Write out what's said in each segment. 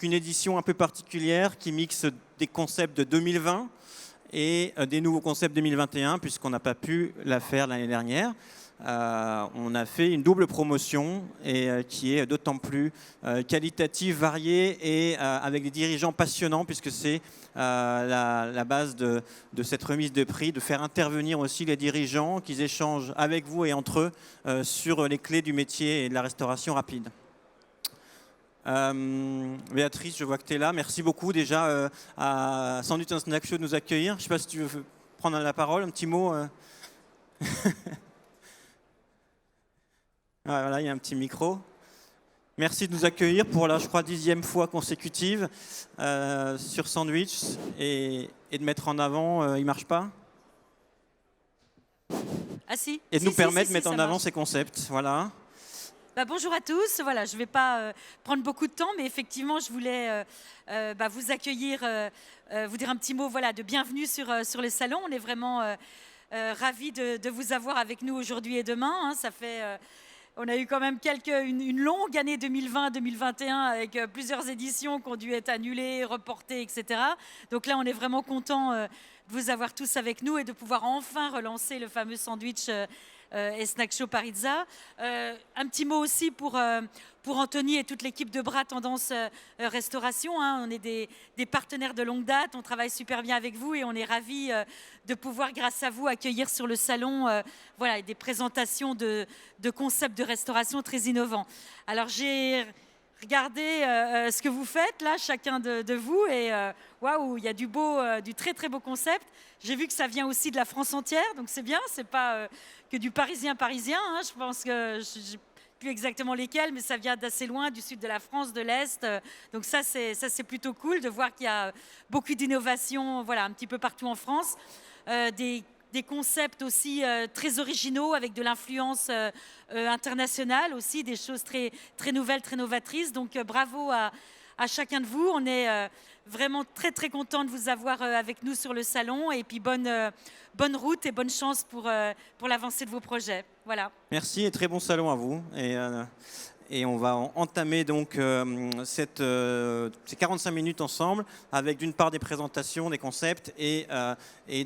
Une édition un peu particulière qui mixe des concepts de 2020 et des nouveaux concepts 2021, puisqu'on n'a pas pu la faire l'année dernière. On a fait une double promotion et qui est d'autant plus qualitative, variée et avec des dirigeants passionnants, puisque c'est la base de cette remise de prix, de faire intervenir aussi les dirigeants, qu'ils échangent avec vous et entre eux sur les clés du métier et de la restauration rapide. Béatrice, je vois que tu es là. Merci beaucoup déjà à Sandwich & Snack Show de nous accueillir. Je ne sais pas si tu veux prendre la parole, un petit mot. Voilà, il y a un petit micro. Merci de nous accueillir pour la, je crois, 10e fois consécutive sur Sandwich et de mettre en avant, il ne marche pas? Ah si. Et de nous permettre de mettre en avant ces concepts. Voilà. Bonjour à tous. Voilà, je ne vais pas prendre beaucoup de temps, mais effectivement, je voulais vous accueillir, vous dire un petit mot de bienvenue sur le salon. On est vraiment ravis de vous avoir avec nous aujourd'hui et demain. Ça fait, on a eu quand même une longue année 2020-2021 avec plusieurs éditions qui ont dû être annulées, reportées, etc. Donc là, on est vraiment content de vous avoir tous avec nous et de pouvoir enfin relancer le fameux sandwich et Snack Show Parizza. Un petit mot aussi pour Anthony et toute l'équipe de Bras Tendance Restauration. On est des partenaires de longue date, on travaille super bien avec vous et on est ravis de pouvoir, grâce à vous, accueillir sur le salon des présentations de concepts de restauration très innovants. Alors j'ai regardé ce que vous faites là, chacun de vous, et waouh, il y a du très très beau concept. J'ai vu que ça vient aussi de la France entière, donc c'est bien, c'est pas que du parisien. Je pense que je sais plus exactement lesquels, mais ça vient d'assez loin, du sud de la France, de l'Est. Donc ça c'est plutôt cool de voir qu'il y a beaucoup d'innovations, un petit peu partout en France. Des concepts aussi très originaux avec de l'influence internationale aussi, des choses très, très nouvelles, très novatrices. Donc bravo à chacun de vous. On est vraiment très, très content de vous avoir avec nous sur le salon. Et puis bonne route et bonne chance pour l'avancée de vos projets. Voilà. Merci et très bon salon à vous. Et on va entamer donc ces 45 minutes ensemble avec d'une part des présentations, des concepts et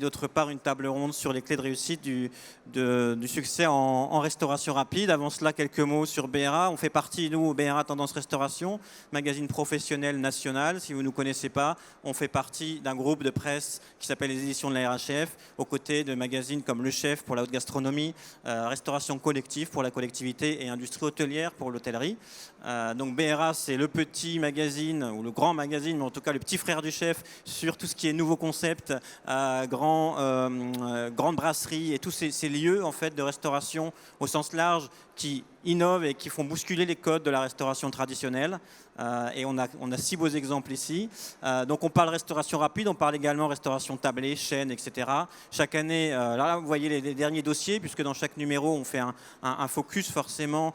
d'autre part une table ronde sur les clés de réussite du succès en restauration rapide. Avant cela, quelques mots sur BRA. On fait partie, nous, BRA Tendance Restauration, magazine professionnel national. Si vous ne nous connaissez pas, on fait partie d'un groupe de presse qui s'appelle les éditions de la RHF, aux côtés de magazines comme Le Chef pour la haute gastronomie, Restauration collective pour la collectivité et Industrie hôtelière pour l'hôtellerie. Donc BRA, c'est le petit magazine, ou le grand magazine, mais en tout cas le petit frère du Chef sur tout ce qui est nouveaux concepts, grande brasserie et tous ces lieux en fait de restauration au sens large qui innovent et qui font bousculer les codes de la restauration traditionnelle. Et on a 6 beaux exemples ici. Donc on parle restauration rapide, on parle également restauration tablée, chaîne, etc. Chaque année, là vous voyez les derniers dossiers, puisque dans chaque numéro on fait un focus forcément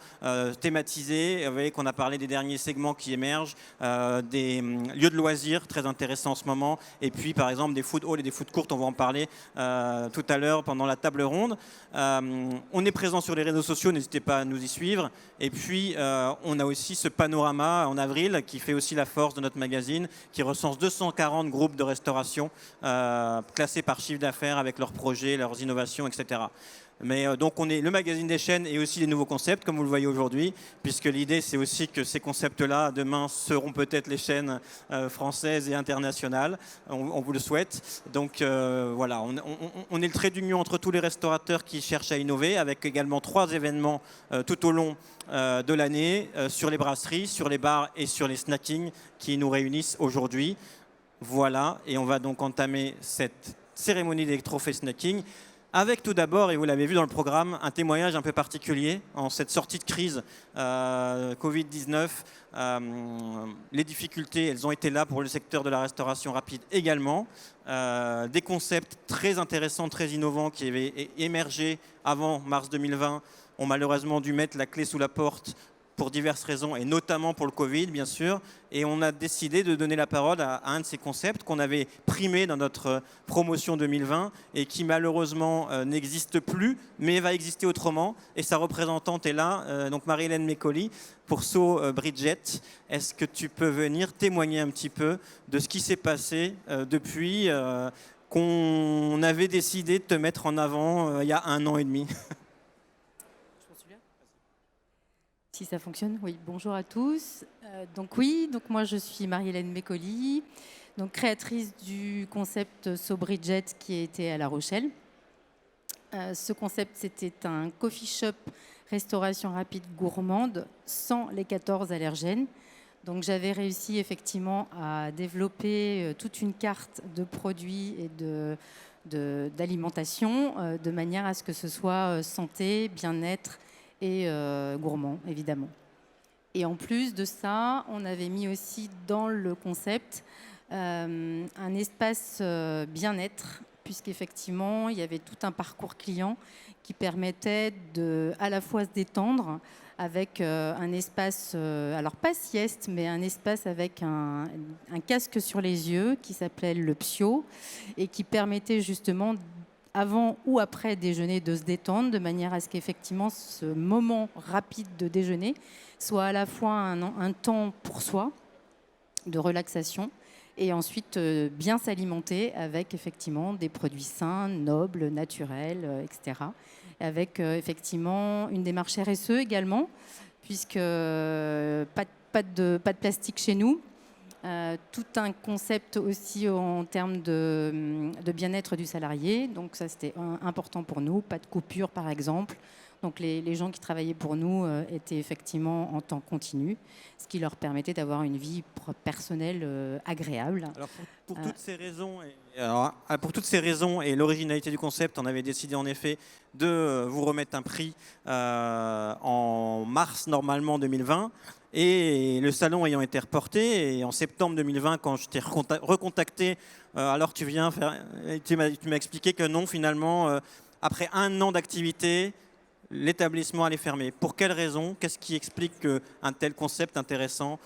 thématisé. Vous voyez qu'on a parlé des derniers segments qui émergent, des lieux de loisirs très intéressants en ce moment, et puis par exemple des food halls et des food courts, on va en parler tout à l'heure pendant la table ronde. On est présent sur les réseaux sociaux, n'hésitez pas à nous y suivre. Et puis on a aussi ce panorama en avril qui fait aussi la force de notre magazine, qui recense 240 groupes de restauration classés par chiffre d'affaires avec leurs projets, leurs innovations, etc. Mais donc on est le magazine des chaînes et aussi des nouveaux concepts, comme vous le voyez aujourd'hui, puisque l'idée c'est aussi que ces concepts-là, demain, seront peut-être les chaînes françaises et internationales. On vous le souhaite. Donc voilà, on est le trait d'union entre tous les restaurateurs qui cherchent à innover, avec également 3 événements tout au long de l'année sur les brasseries, sur les bars et sur les snackings qui nous réunissent aujourd'hui. Voilà, et on va donc entamer cette cérémonie des trophées snacking avec tout d'abord, et vous l'avez vu dans le programme, un témoignage un peu particulier en cette sortie de crise Covid-19. Les difficultés, elles ont été là pour le secteur de la restauration rapide également. Des concepts très intéressants, très innovants qui avaient émergé avant mars 2020 ont malheureusement dû mettre la clé sous la porte pour diverses raisons, et notamment pour le Covid, bien sûr. Et on a décidé de donner la parole à un de ces concepts qu'on avait primé dans notre promotion 2020 et qui malheureusement n'existe plus, mais va exister autrement. Et sa représentante est là, donc Marie-Hélène Mécoli, pour So Bridget. Est-ce que tu peux venir témoigner un petit peu de ce qui s'est passé depuis qu'on avait décidé de te mettre en avant il y a 1 an et demi? Si ça fonctionne, oui. Bonjour à tous. Donc moi je suis Marie-Hélène Mécoli, donc créatrice du concept So Bridget qui était à La Rochelle. Ce concept, c'était un coffee shop restauration rapide gourmande sans les 14 allergènes. Donc j'avais réussi effectivement à développer toute une carte de produits et d'alimentation de manière à ce que ce soit santé, bien-être et gourmand, évidemment. Et en plus de ça, on avait mis aussi dans le concept un espace bien-être, puisqu'effectivement, il y avait tout un parcours client qui permettait de à la fois se détendre avec un espace, alors pas sieste, mais un espace avec un casque sur les yeux qui s'appelait le Psio et qui permettait justement avant ou après déjeuner de se détendre de manière à ce qu'effectivement ce moment rapide de déjeuner soit à la fois un temps pour soi de relaxation et ensuite bien s'alimenter avec effectivement des produits sains, nobles, naturels, etc. Avec effectivement une démarche RSE également, puisque pas de plastique chez nous. Tout un concept aussi en termes de bien-être du salarié. Donc ça, c'était important pour nous. Pas de coupure, par exemple. Donc les gens qui travaillaient pour nous étaient effectivement en temps continu, ce qui leur permettait d'avoir une vie personnelle agréable. Alors pour toutes ces raisons et l'originalité du concept, on avait décidé en effet de vous remettre un prix en mars normalement 2020. Et le salon ayant été reporté, et en septembre 2020, quand je t'ai recontacté, alors tu m'as expliqué que non, finalement, après 1 an d'activité, l'établissement allait fermer. Pour quelles raisons? Qu'est-ce qui explique qu'un tel concept intéressant,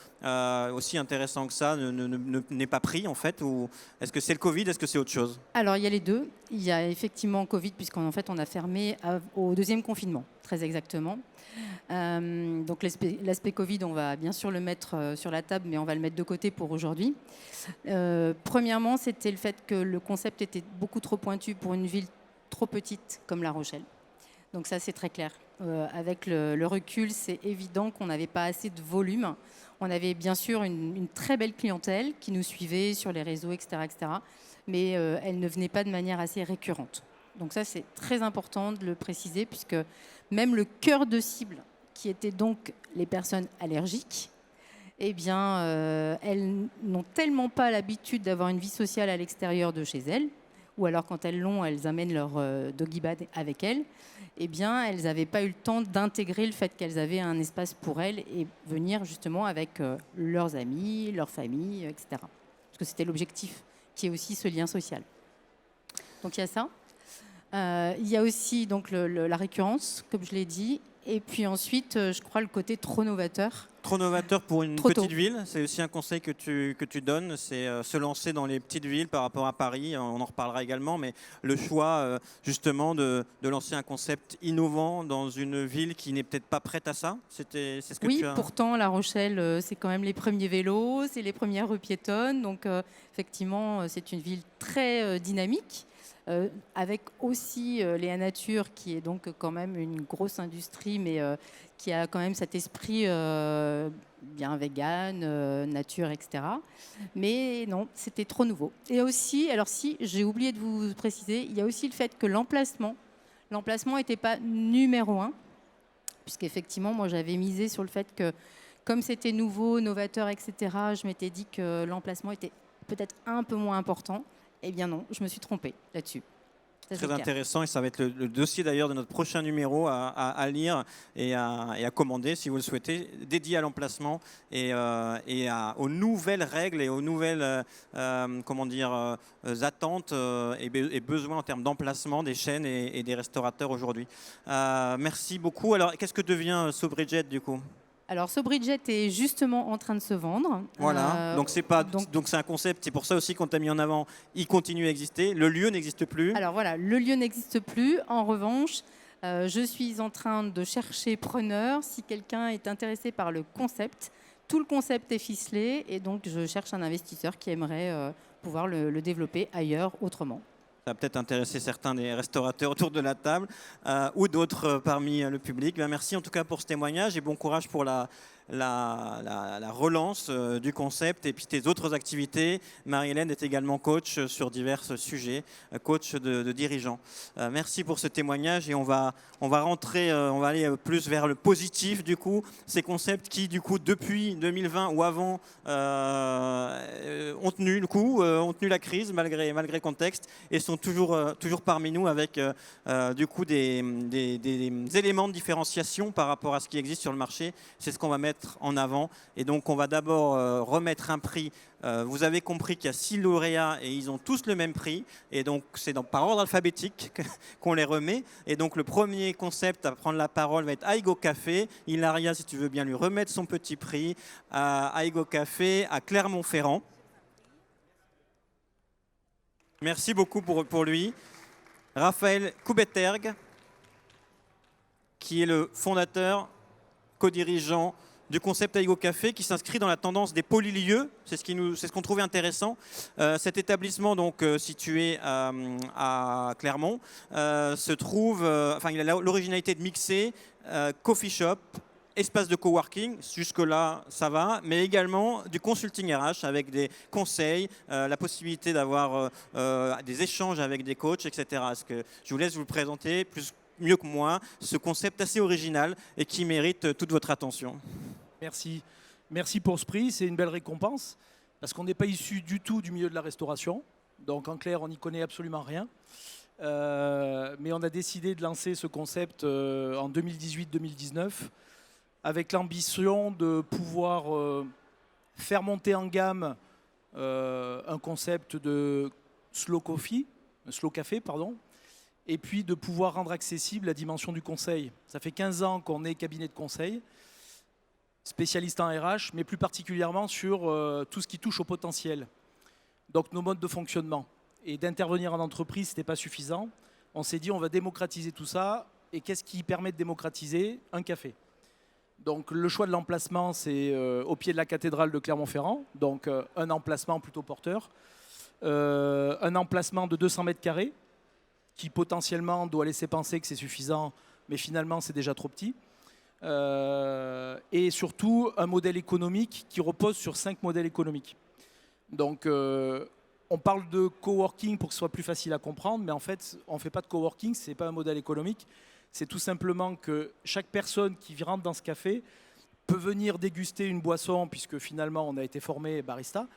aussi intéressant que ça, n'est pas pris en fait? Ou est-ce que c'est le Covid? Est-ce que c'est autre chose? Alors il y a les deux. Il y a effectivement Covid, puisqu'en fait on a fermé au 2e confinement, très exactement. Donc l'aspect Covid, on va bien sûr le mettre sur la table, mais on va le mettre de côté pour aujourd'hui. Premièrement, c'était le fait que le concept était beaucoup trop pointu pour une ville trop petite comme La Rochelle. Donc ça, c'est très clair. Avec le recul, c'est évident qu'on n'avait pas assez de volume. On avait bien sûr une très belle clientèle qui nous suivait sur les réseaux, etc. Mais elle ne venait pas de manière assez récurrente. Donc ça, c'est très important de le préciser, puisque même le cœur de cible, qui était donc les personnes allergiques, eh bien, elles n'ont tellement pas l'habitude d'avoir une vie sociale à l'extérieur de chez elles, ou alors quand elles l'ont, elles amènent leur doggy bag avec elles, eh bien, elles n'avaient pas eu le temps d'intégrer le fait qu'elles avaient un espace pour elles et venir justement avec leurs amis, leur famille, etc. Parce que c'était l'objectif, qui est aussi ce lien social. Donc il y a ça. Il y a aussi donc la récurrence, comme je l'ai dit. Et puis ensuite, je crois, le côté trop novateur. Trop novateur pour une petite ville, c'est aussi un conseil que tu donnes, c'est se lancer dans les petites villes par rapport à Paris, on en reparlera également, mais le choix justement de lancer un concept innovant dans une ville qui n'est peut-être pas prête à ça, c'est ce que oui, tu as... pourtant La Rochelle, c'est quand même les premiers vélos, c'est les premières rues piétonnes, donc effectivement, c'est une ville très dynamique. Avec aussi Léa Nature, qui est donc quand même une grosse industrie, mais qui a quand même cet esprit bien vegan, nature, etc. Mais non, c'était trop nouveau. Et aussi, alors si, j'ai oublié de vous préciser, il y a aussi le fait que l'emplacement n'était pas numéro 1, puisqu'effectivement, moi j'avais misé sur le fait que, comme c'était nouveau, novateur, etc., je m'étais dit que l'emplacement était peut-être un peu moins important. Eh bien non, je me suis trompée là-dessus. Très intéressant, et ça va être le dossier d'ailleurs de notre prochain numéro à lire et à commander si vous le souhaitez, dédié à l'emplacement et aux nouvelles règles et aux nouvelles attentes et besoins en termes d'emplacement des chaînes et des restaurateurs aujourd'hui. Merci beaucoup. Alors, qu'est-ce que devient So Bridget du coup ? Alors, Sobridget est justement en train de se vendre. Voilà, donc c'est un concept, c'est pour ça aussi qu'on t'a mis en avant, il continue à exister, le lieu n'existe plus. Alors voilà, le lieu n'existe plus. En revanche, je suis en train de chercher preneur si quelqu'un est intéressé par le concept. Tout le concept est ficelé et donc je cherche un investisseur qui aimerait pouvoir le développer ailleurs, autrement. Ça va peut-être intéresser certains des restaurateurs autour de la table ou d'autres parmi le public. Ben, merci en tout cas pour ce témoignage et bon courage pour la relance du concept et puis tes autres activités. Marie-Hélène est également coach sur divers sujets, coach de dirigeants. Merci pour ce témoignage et on va rentrer, on va aller plus vers le positif du coup. Ces concepts qui du coup depuis 2020 ou avant ont tenu le coup, ont tenu la crise malgré le contexte et sont toujours parmi nous avec du coup des éléments de différenciation par rapport à ce qui existe sur le marché. C'est ce qu'on va mettre en avant et donc on va d'abord remettre un prix. Vous avez compris qu'il y a 6 lauréats et ils ont tous le même prix et donc c'est par ordre alphabétique qu'on les remet et donc le premier concept à prendre la parole va être Aigo Café. Hilaria, si tu veux bien lui remettre son petit prix à Aigo Café à Clermont-Ferrand. Merci beaucoup pour lui. Raphaël Coubetergue, qui est le fondateur, co-dirigeant du concept Aigo Café, qui s'inscrit dans la tendance des polylieux. C'est ce qu'on trouvait intéressant. Cet établissement, donc situé à Clermont, se trouve. Il a l'originalité de mixer coffee shop, espace de coworking, jusque-là ça va, mais également du consulting RH avec des conseils, la possibilité d'avoir des échanges avec des coachs, etc. Est-ce que je vous laisse vous le présenter mieux que moi, ce concept assez original et qui mérite toute votre attention. Merci. Merci pour ce prix, c'est une belle récompense, parce qu'on n'est pas issu du tout du milieu de la restauration, donc en clair, on n'y connaît absolument rien. Mais on a décidé de lancer ce concept en 2018-2019, avec l'ambition de pouvoir faire monter en gamme un concept de slow café, et puis de pouvoir rendre accessible la dimension du conseil. Ça fait 15 ans qu'on est cabinet de conseil, spécialiste en RH, mais plus particulièrement sur tout ce qui touche au potentiel. Donc nos modes de fonctionnement. Et d'intervenir en entreprise, ce n'était pas suffisant. On s'est dit, on va démocratiser tout ça. Et qu'est-ce qui permet de démocratiser? Un café. Donc le choix de l'emplacement, c'est au pied de la cathédrale de Clermont-Ferrand. Donc un emplacement plutôt porteur. Un emplacement de 200 mètres carrés, qui potentiellement doit laisser penser que c'est suffisant, mais finalement c'est déjà trop petit. Et surtout un modèle économique qui repose sur 5 modèles économiques. Donc on parle de coworking pour que ce soit plus facile à comprendre, mais en fait on ne fait pas de coworking, ce n'est pas un modèle économique. C'est tout simplement que chaque personne qui rentre dans ce café peut venir déguster une boisson, puisque finalement on a été formé barista,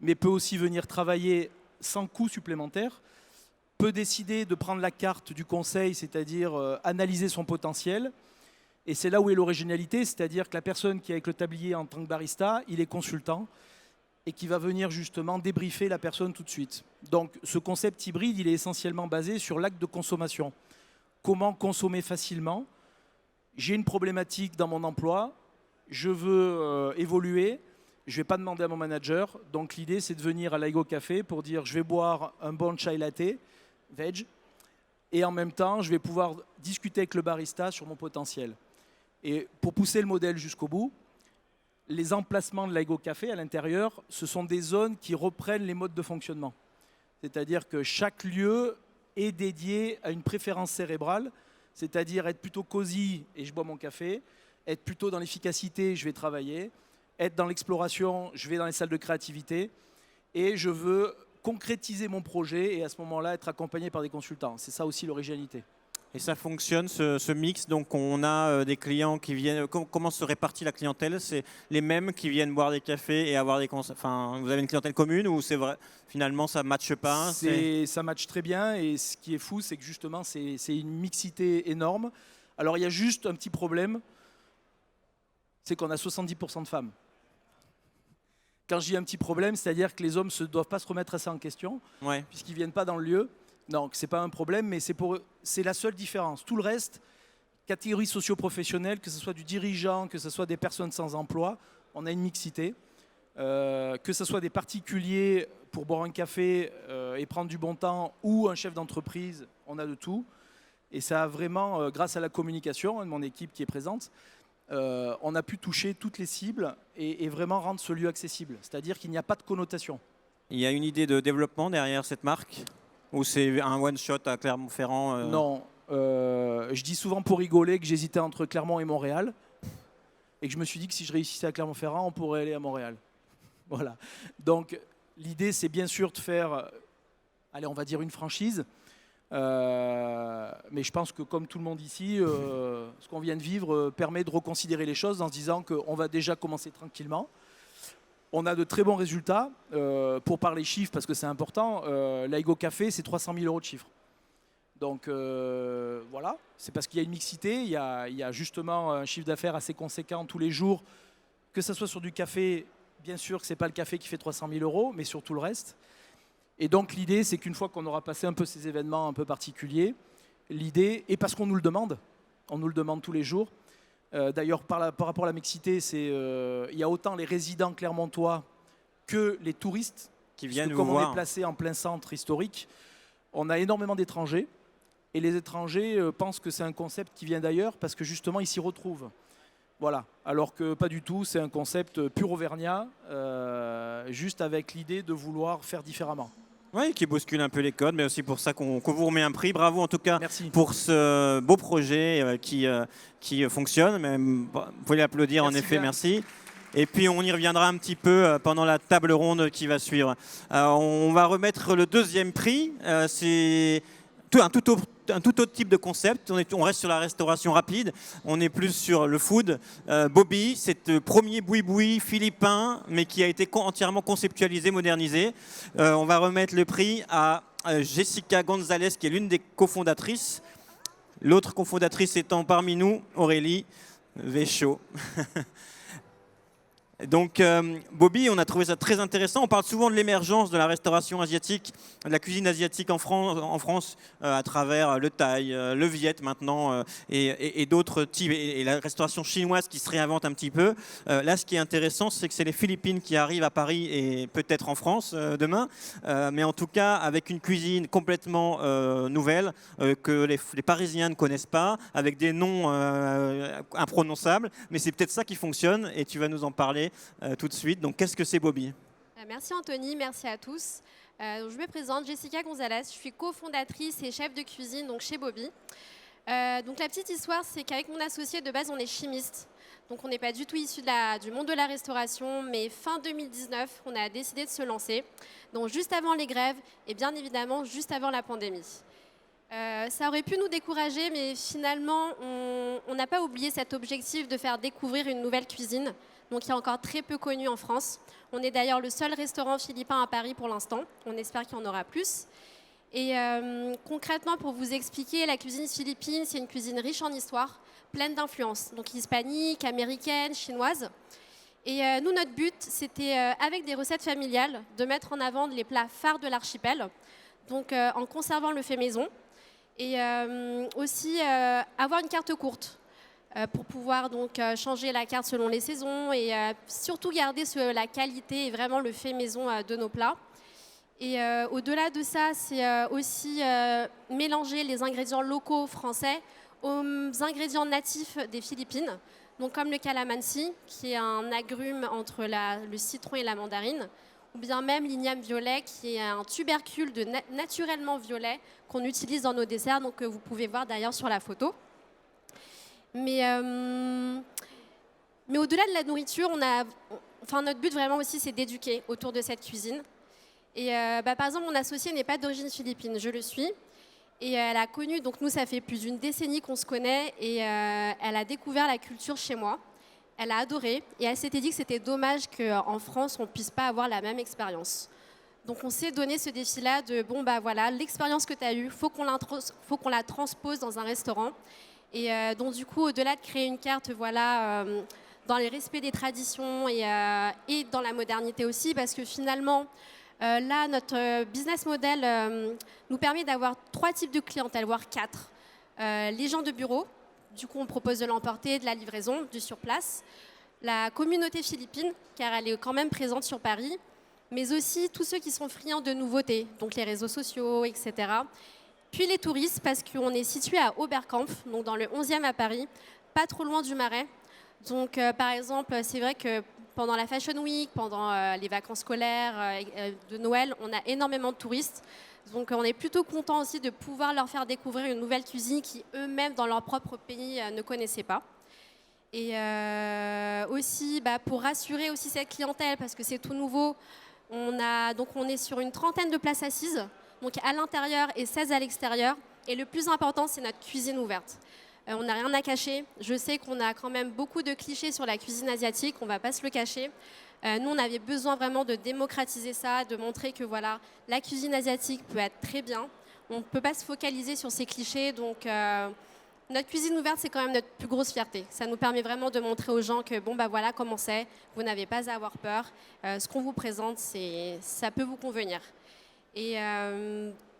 mais peut aussi venir travailler sans coût supplémentaire, peut décider de prendre la carte du conseil, c'est-à-dire analyser son potentiel. Et c'est là où est l'originalité, c'est-à-dire que la personne qui est avec le tablier en tant que barista, il est consultant et qui va venir justement débriefer la personne tout de suite. Donc ce concept hybride, il est essentiellement basé sur l'acte de consommation. Comment consommer facilement? J'ai une problématique dans mon emploi, je veux évoluer, je ne vais pas demander à mon manager. Donc l'idée, c'est de venir à l'Aigo Café pour dire je vais boire un bon chai latte, veg, et en même temps, je vais pouvoir discuter avec le barista sur mon potentiel. Et pour pousser le modèle jusqu'au bout, les emplacements de l'Aigo Café à l'intérieur, ce sont des zones qui reprennent les modes de fonctionnement. C'est-à-dire que chaque lieu est dédié à une préférence cérébrale, c'est-à-dire être plutôt cosy et je bois mon café, être plutôt dans l'efficacité, je vais travailler, être dans l'exploration, je vais dans les salles de créativité et je veux concrétiser mon projet et à ce moment-là être accompagné par des consultants. C'est ça aussi l'originalité. Et ça fonctionne, ce mix. Donc, on a des clients qui viennent. Comment se répartit la clientèle? C'est les mêmes qui viennent boire des cafés et avoir des. Enfin, vous avez une clientèle commune ou c'est vrai, finalement, ça ne matche pas? Ça matche très bien. Et ce qui est fou, c'est que justement, c'est une mixité énorme. Alors, il y a juste un petit problème, c'est qu'on a 70% de femmes. Quand je dis un petit problème, c'est-à-dire que les hommes ne doivent pas se remettre à ça en question, ouais, puisqu'ils ne viennent pas dans le lieu. Donc, ce n'est pas un problème, mais c'est la seule différence. Tout le reste, catégories socio-professionnelles, que ce soit du dirigeant, que ce soit des personnes sans emploi, on a une mixité. Que ce soit des particuliers pour boire un café et prendre du bon temps ou un chef d'entreprise, on a de tout. Et ça a vraiment, grâce à la communication de mon équipe qui est présente, on a pu toucher toutes les cibles et vraiment rendre ce lieu accessible. C'est-à-dire qu'il n'y a pas de connotation. Il y a une idée de développement derrière cette marque? Ou c'est un one-shot à Clermont-Ferrand Non. Je dis souvent pour rigoler que j'hésitais entre Clermont et Montréal. Et que je me suis dit que si je réussissais à Clermont-Ferrand, on pourrait aller à Montréal. Voilà. Donc l'idée, c'est bien sûr de faire, allez, on va dire une franchise. Mais je pense que comme tout le monde ici, ce qu'on vient de vivre permet de reconsidérer les choses en se disant qu'on va déjà commencer tranquillement. On a de très bons résultats. Pour parler chiffres, parce que c'est important, l'Aigo Café, c'est 300 000 € de chiffre. Donc voilà, c'est parce qu'il y a une mixité, il y a justement un chiffre d'affaires assez conséquent tous les jours, que ce soit sur du café, bien sûr que ce n'est pas le café qui fait 300 000 €, mais sur tout le reste. Et donc l'idée, c'est qu'une fois qu'on aura passé un peu ces événements un peu particuliers, l'idée, et parce qu'on nous le demande, on nous le demande tous les jours, d'ailleurs par rapport à la mixité, il y a autant les résidents clermontois que les touristes, qui viennent vous comme voir. on est placé en plein centre historique, on a énormément d'étrangers. Et les étrangers pensent que c'est un concept qui vient d'ailleurs parce que justement ils s'y retrouvent. Voilà. Alors que pas du tout, c'est un concept pur auvergnat, juste avec l'idée de vouloir faire différemment. Oui, qui bouscule un peu les codes, mais aussi pour ça qu'on vous remet un prix. Bravo en tout cas. Merci. Pour ce beau projet qui fonctionne. Mais, vous pouvez l'applaudir en Merci effet, bien. merci. Et puis on y reviendra un petit peu pendant la table ronde qui va suivre. On va remettre le deuxième prix. C'est un tout autre type de concept. On reste sur la restauration rapide. On est plus sur le food. Bobby, c'est le premier boui-boui philippin, mais qui a été entièrement conceptualisé, modernisé. On va remettre le prix à Jessica Gonzalez, qui est l'une des cofondatrices. L'autre cofondatrice étant parmi nous, Aurélie Véchaud. Donc, Bobby, on a trouvé ça très intéressant. On parle souvent de l'émergence de la restauration asiatique, de la cuisine asiatique en France à travers le thaï, le viet maintenant et d'autres types, et la restauration chinoise qui se réinvente un petit peu. Là, ce qui est intéressant, c'est que c'est les Philippines qui arrivent à Paris et peut-être en France demain, mais en tout cas avec une cuisine complètement nouvelle que les Parisiens ne connaissent pas, avec des noms imprononçables, mais c'est peut-être ça qui fonctionne et tu vas nous en parler tout de suite. Donc, qu'est-ce que c'est Bobby? Merci Anthony, merci à tous. Je me présente, Jessica Gonzalez, je suis cofondatrice et chef de cuisine donc chez Bobby. Donc la petite histoire, c'est qu'avec mon associé, de base, on est chimiste. Donc on n'est pas du tout issu du monde de la restauration, mais fin 2019, on a décidé de se lancer. Donc juste avant les grèves et bien évidemment juste avant la pandémie. Ça aurait pu nous décourager, mais finalement, on n'a pas oublié cet objectif de faire découvrir une nouvelle cuisine, donc qui est encore très peu connue en France. On est d'ailleurs le seul restaurant philippin à Paris pour l'instant. On espère qu'il y en aura plus. Et concrètement, pour vous expliquer, la cuisine philippine, c'est une cuisine riche en histoire, pleine d'influences, donc hispanique, américaine, chinoise. Et nous, notre but, c'était, avec des recettes familiales, de mettre en avant les plats phares de l'archipel, donc en conservant le fait maison. Et aussi avoir une carte courte pour pouvoir donc changer la carte selon les saisons et surtout garder la qualité et vraiment le fait maison de nos plats. Et au-delà de ça, c'est aussi mélanger les ingrédients locaux français aux ingrédients natifs des Philippines, donc comme le calamansi, qui est un agrume entre le citron et la mandarine, ou bien même l'igname violet, qui est un tubercule naturellement violet qu'on utilise dans nos desserts, donc que vous pouvez voir d'ailleurs sur la photo. Mais au-delà de la nourriture, notre but vraiment aussi, c'est d'éduquer autour de cette cuisine. Et par exemple, mon associée n'est pas d'origine philippine, je le suis. Et elle a connu, donc nous, ça fait plus d'une décennie qu'on se connaît, et elle a découvert la culture chez moi. Elle a adoré et elle s'était dit que c'était dommage qu'en France, on ne puisse pas avoir la même expérience. Donc on s'est donné ce défi-là de, voilà, l'expérience que tu as eue, il faut qu'on la transpose dans un restaurant. Et donc du coup, au-delà de créer une carte voilà, dans les respects des traditions et dans la modernité aussi, parce que finalement, là, notre business model nous permet d'avoir 3 types de clientèle, voire 4. Les gens de bureau, du coup, on propose de l'emporter, de la livraison, du sur-place. La communauté philippine, car elle est quand même présente sur Paris, mais aussi tous ceux qui sont friands de nouveautés, donc les réseaux sociaux, etc. Puis les touristes, parce qu'on est situé à Oberkampf, donc dans le 11e à Paris, pas trop loin du Marais. Donc, par exemple, c'est vrai que pendant la Fashion Week, pendant les vacances scolaires de Noël, on a énormément de touristes. Donc, on est plutôt content aussi de pouvoir leur faire découvrir une nouvelle cuisine qui, eux-mêmes, dans leur propre pays, ne connaissaient pas. Et aussi, pour rassurer aussi cette clientèle, parce que c'est tout nouveau, on est sur une trentaine de places assises, donc à l'intérieur et 16 à l'extérieur. Et le plus important, c'est notre cuisine ouverte. On n'a rien à cacher. Je sais qu'on a quand même beaucoup de clichés sur la cuisine asiatique, on ne va pas se le cacher. Nous, on avait besoin vraiment de démocratiser ça, de montrer que voilà, la cuisine asiatique peut être très bien. On ne peut pas se focaliser sur ces clichés. Donc, notre cuisine ouverte, c'est quand même notre plus grosse fierté. Ça nous permet vraiment de montrer aux gens que voilà comment c'est. Vous n'avez pas à avoir peur. Ce qu'on vous présente, ça peut vous convenir. Et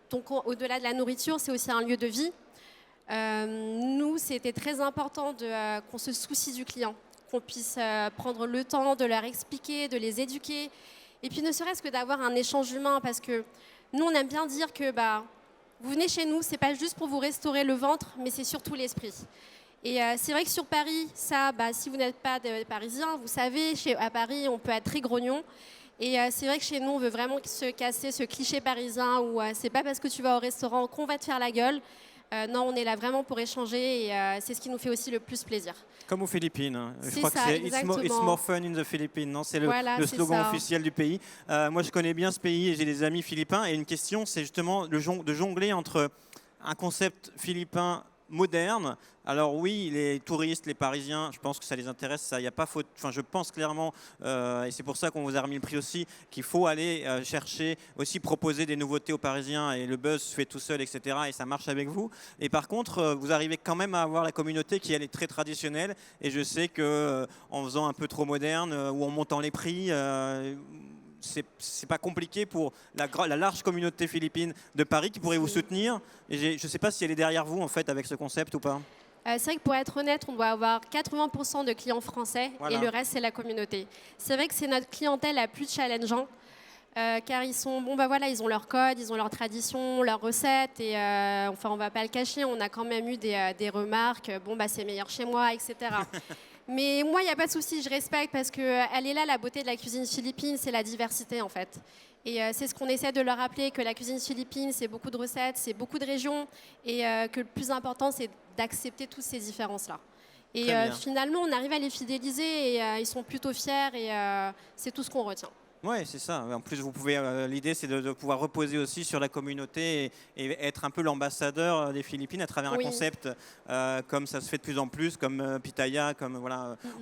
donc, au-delà de la nourriture, c'est aussi un lieu de vie. Nous, c'était très important qu'on se soucie du client, qu'on puisse prendre le temps de leur expliquer, de les éduquer, et puis ne serait-ce que d'avoir un échange humain, parce que nous, on aime bien dire que vous venez chez nous, c'est pas juste pour vous restaurer le ventre, mais c'est surtout l'esprit. Et c'est vrai que sur Paris, ça, si vous n'êtes pas parisien, vous savez, à Paris, on peut être très grognon. Et c'est vrai que chez nous, on veut vraiment se casser ce cliché parisien où c'est pas parce que tu vas au restaurant qu'on va te faire la gueule. Non, on est là vraiment pour échanger et c'est ce qui nous fait aussi le plus plaisir. Comme aux Philippines. Hein. Je C'est crois ça, que c'est exactement. It's more fun in the Philippines. Non, c'est le slogan ça. officiel du pays. Moi, je connais bien ce pays et j'ai des amis philippins. Et une question, c'est justement de jongler entre un concept philippin moderne. Alors oui, les touristes, les Parisiens, je pense que ça les intéresse, ça, y a pas faute. Enfin, je pense clairement, et c'est pour ça qu'on vous a remis le prix aussi, qu'il faut aller chercher, aussi proposer des nouveautés aux Parisiens, et le buzz se fait tout seul, etc. Et ça marche avec vous. Et par contre, vous arrivez quand même à avoir la communauté qui elle est très traditionnelle. Et je sais que en faisant un peu trop moderne ou en montant les prix. C'est pas compliqué pour la large communauté philippine de Paris qui pourrait vous soutenir. Et je ne sais pas si elle est derrière vous en fait avec ce concept ou pas. C'est vrai que pour être honnête, on doit avoir 80% de clients français et le reste c'est la communauté. C'est vrai que c'est notre clientèle la plus challengeante car ils sont ils ont leur code, ils ont leur tradition, leurs recettes et on va pas le cacher, on a quand même eu des remarques, c'est meilleur chez moi, etc. Mais moi, il n'y a pas de souci, je respecte parce qu'elle est là, la beauté de la cuisine philippine, c'est la diversité en fait. Et c'est ce qu'on essaie de leur rappeler, que la cuisine philippine, c'est beaucoup de recettes, c'est beaucoup de régions, et que le plus important, c'est d'accepter toutes ces différences-là. Et finalement, on arrive à les fidéliser, et ils sont plutôt fiers, et c'est tout ce qu'on retient. Oui, c'est ça. En plus, vous pouvez. L'idée, c'est de pouvoir reposer aussi sur la communauté et être un peu l'ambassadeur des Philippines à travers un concept comme ça se fait de plus en plus, comme Pitaya, comme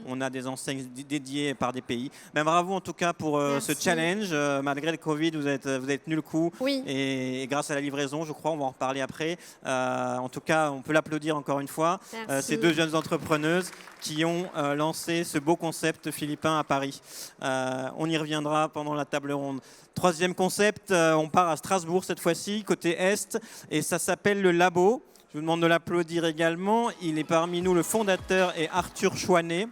on a des enseignes dédiées par des pays. Ben, bravo en tout cas pour ce challenge. Malgré le Covid, vous avez tenu le coup. Oui. Et grâce à la livraison, je crois, on va en reparler après. En tout cas, on peut l'applaudir encore une fois. Ces deux jeunes entrepreneuses qui ont lancé ce beau concept philippin à Paris. On y reviendra pendant la table ronde. Troisième concept, on part à Strasbourg cette fois-ci, côté Est, et ça s'appelle le Labo. Je vous demande de l'applaudir également. Il est parmi nous le fondateur et Arthur Chouanet.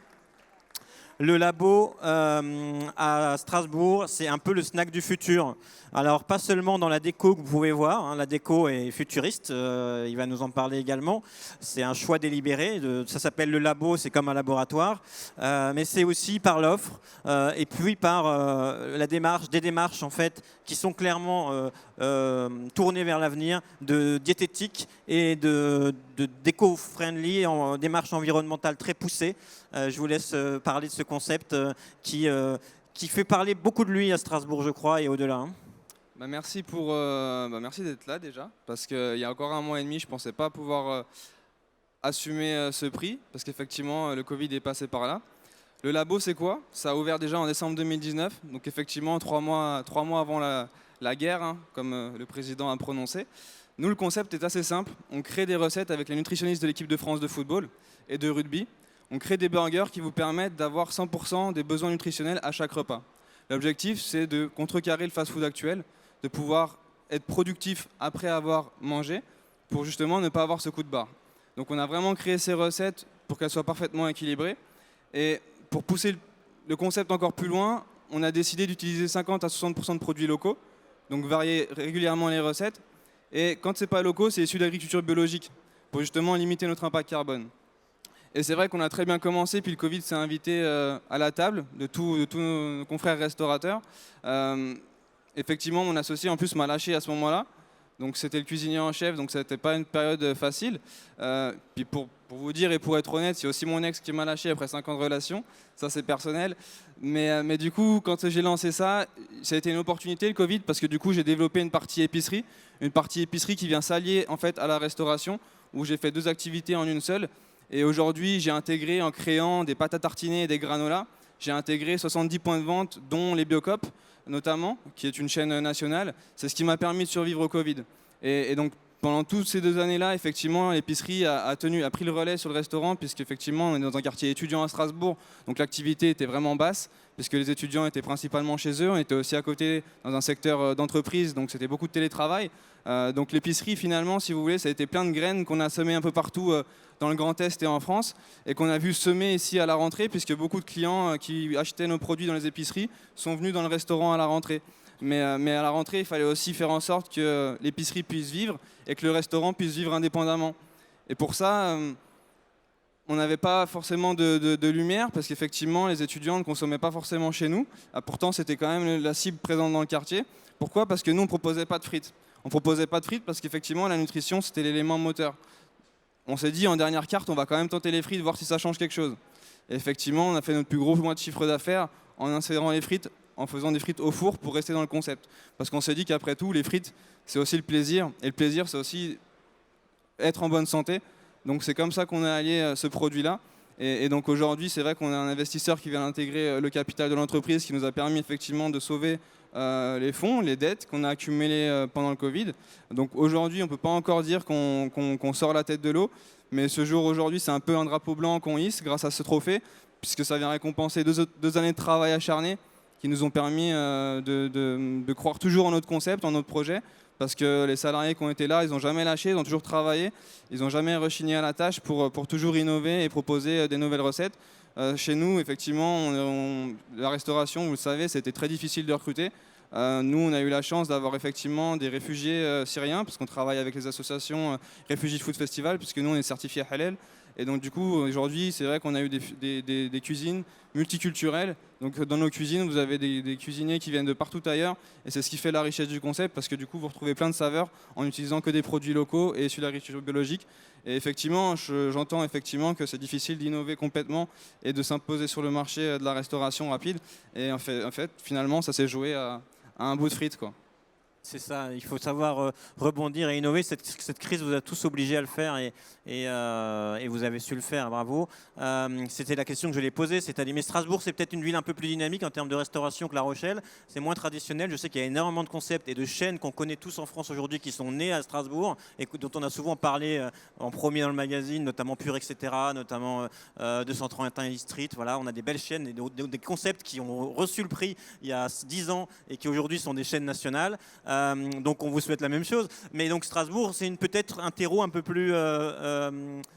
Le Labo à Strasbourg, c'est un peu le snack du futur. Alors, pas seulement dans la déco que vous pouvez voir, hein, la déco est futuriste, il va nous en parler également. C'est un choix délibéré, ça s'appelle le Labo, c'est comme un laboratoire, mais c'est aussi par l'offre et puis par des démarches en fait qui sont clairement tournées vers l'avenir, de diététique et d'éco-friendly, en démarche environnementale très poussée. Je vous laisse parler de ce concept qui fait parler beaucoup de lui à Strasbourg, je crois, et au-delà. Hein. Merci merci d'être là déjà, parce qu'il y a encore 1 mois et demi, je ne pensais pas pouvoir assumer ce prix, parce qu'effectivement, le Covid est passé par là. Le Labo, c'est quoi? Ça a ouvert déjà en décembre 2019, donc effectivement 3 mois avant la guerre, hein, comme le président a prononcé. Nous, le concept est assez simple. On crée des recettes avec les nutritionnistes de l'équipe de France de football et de rugby. On crée des burgers qui vous permettent d'avoir 100% des besoins nutritionnels à chaque repas. L'objectif, c'est de contrecarrer le fast-food actuel, de pouvoir être productif après avoir mangé pour justement ne pas avoir ce coup de barre. Donc on a vraiment créé ces recettes pour qu'elles soient parfaitement équilibrées. Et pour pousser le concept encore plus loin, on a décidé d'utiliser 50 à 60% de produits locaux, donc varier régulièrement les recettes. Et quand c'est pas locaux, c'est issu d'agriculture biologique, pour justement limiter notre impact carbone. Et c'est vrai qu'on a très bien commencé, puis le Covid s'est invité à la table de tous nos confrères restaurateurs. Effectivement, mon associé en plus m'a lâché à ce moment-là. Donc c'était le cuisinier en chef, donc ça n'était pas une période facile. Puis pour vous dire et pour être honnête, c'est aussi mon ex qui m'a lâché après 5 ans de relation. Ça c'est personnel. Mais du coup, quand j'ai lancé ça, ça a été une opportunité le Covid parce que du coup j'ai développé une partie épicerie qui vient s'allier en fait à la restauration, où j'ai fait 2 activités en une seule. Et aujourd'hui, j'ai intégré, en créant des pâtes à tartiner et des granolas, j'ai intégré 70 points de vente, dont les Biocoop, notamment, qui est une chaîne nationale. C'est ce qui m'a permis de survivre au Covid. Et donc, pendant toutes ces 2 années-là, effectivement, l'épicerie a pris le relais sur le restaurant, puisqu'effectivement, on est dans un quartier étudiant à Strasbourg, donc l'activité était vraiment basse, puisque les étudiants étaient principalement chez eux. On était aussi à côté dans un secteur d'entreprise, donc c'était beaucoup de télétravail. Donc l'épicerie, finalement, si vous voulez, ça a été plein de graines qu'on a semées un peu partout dans le Grand Est et en France, et qu'on a vu semer ici à la rentrée, puisque beaucoup de clients qui achetaient nos produits dans les épiceries sont venus dans le restaurant à la rentrée. Mais à la rentrée, il fallait aussi faire en sorte que l'épicerie puisse vivre et que le restaurant puisse vivre indépendamment. Et pour ça, on n'avait pas forcément de lumière, parce qu'effectivement, les étudiants ne consommaient pas forcément chez nous. Pourtant, c'était quand même la cible présente dans le quartier. Pourquoi ? Parce que nous, on ne proposait pas de frites. On ne proposait pas de frites parce qu'effectivement, la nutrition, c'était l'élément moteur. On s'est dit, en dernière carte, on va quand même tenter les frites, voir si ça change quelque chose. Et effectivement, on a fait notre plus gros mois de chiffre d'affaires en insérant les frites, en faisant des frites au four pour rester dans le concept. Parce qu'on s'est dit qu'après tout, les frites, c'est aussi le plaisir. Et le plaisir, c'est aussi être en bonne santé. Donc c'est comme ça qu'on a allié ce produit-là. Et donc aujourd'hui, c'est vrai qu'on a un investisseur qui vient intégrer le capital de l'entreprise, qui nous a permis effectivement de sauver les fonds, les dettes qu'on a accumulées pendant le Covid. Donc aujourd'hui, on ne peut pas encore dire qu'on sort la tête de l'eau. Mais ce jour aujourd'hui, c'est un peu un drapeau blanc qu'on hisse grâce à ce trophée, puisque ça vient récompenser 2 années de travail acharné qui nous ont permis de croire toujours en notre concept, en notre projet, parce que les salariés qui ont été là, ils n'ont jamais lâché, ils ont toujours travaillé, ils n'ont jamais rechigné à la tâche pour toujours innover et proposer des nouvelles recettes. Chez nous, effectivement, la restauration, vous le savez, c'était très difficile de recruter. Nous, on a eu la chance d'avoir effectivement des réfugiés syriens, parce qu'on travaille avec les associations Refugee Food Festival, puisque nous, on est certifié halal. Et donc du coup, aujourd'hui, c'est vrai qu'on a eu des cuisines multiculturelles. Donc dans nos cuisines, vous avez des cuisiniers qui viennent de partout ailleurs. Et c'est ce qui fait la richesse du concept, parce que du coup, vous retrouvez plein de saveurs en utilisant que des produits locaux et issus de l'agriculture biologique. Et effectivement, j'entends effectivement que c'est difficile d'innover complètement et de s'imposer sur le marché de la restauration rapide. Et en fait finalement, ça s'est joué à un bout de frites, quoi. C'est ça, il faut savoir rebondir et innover. Cette crise vous a tous obligés à le faire et vous avez su le faire, bravo. C'était la question que je l'ai posée, c'est-à-dire, mais Strasbourg, c'est peut-être une ville un peu plus dynamique en termes de restauration que La Rochelle. C'est moins traditionnel. Je sais qu'il y a énormément de concepts et de chaînes qu'on connaît tous en France aujourd'hui qui sont nées à Strasbourg et dont on a souvent parlé en premier dans le magazine, notamment Pure, etc., notamment 231 East Street. Voilà, on a des belles chaînes et des concepts qui ont reçu le prix il y a 10 ans et qui aujourd'hui sont des chaînes nationales. Donc on vous souhaite la même chose. Mais donc Strasbourg, c'est peut-être un terreau un peu plus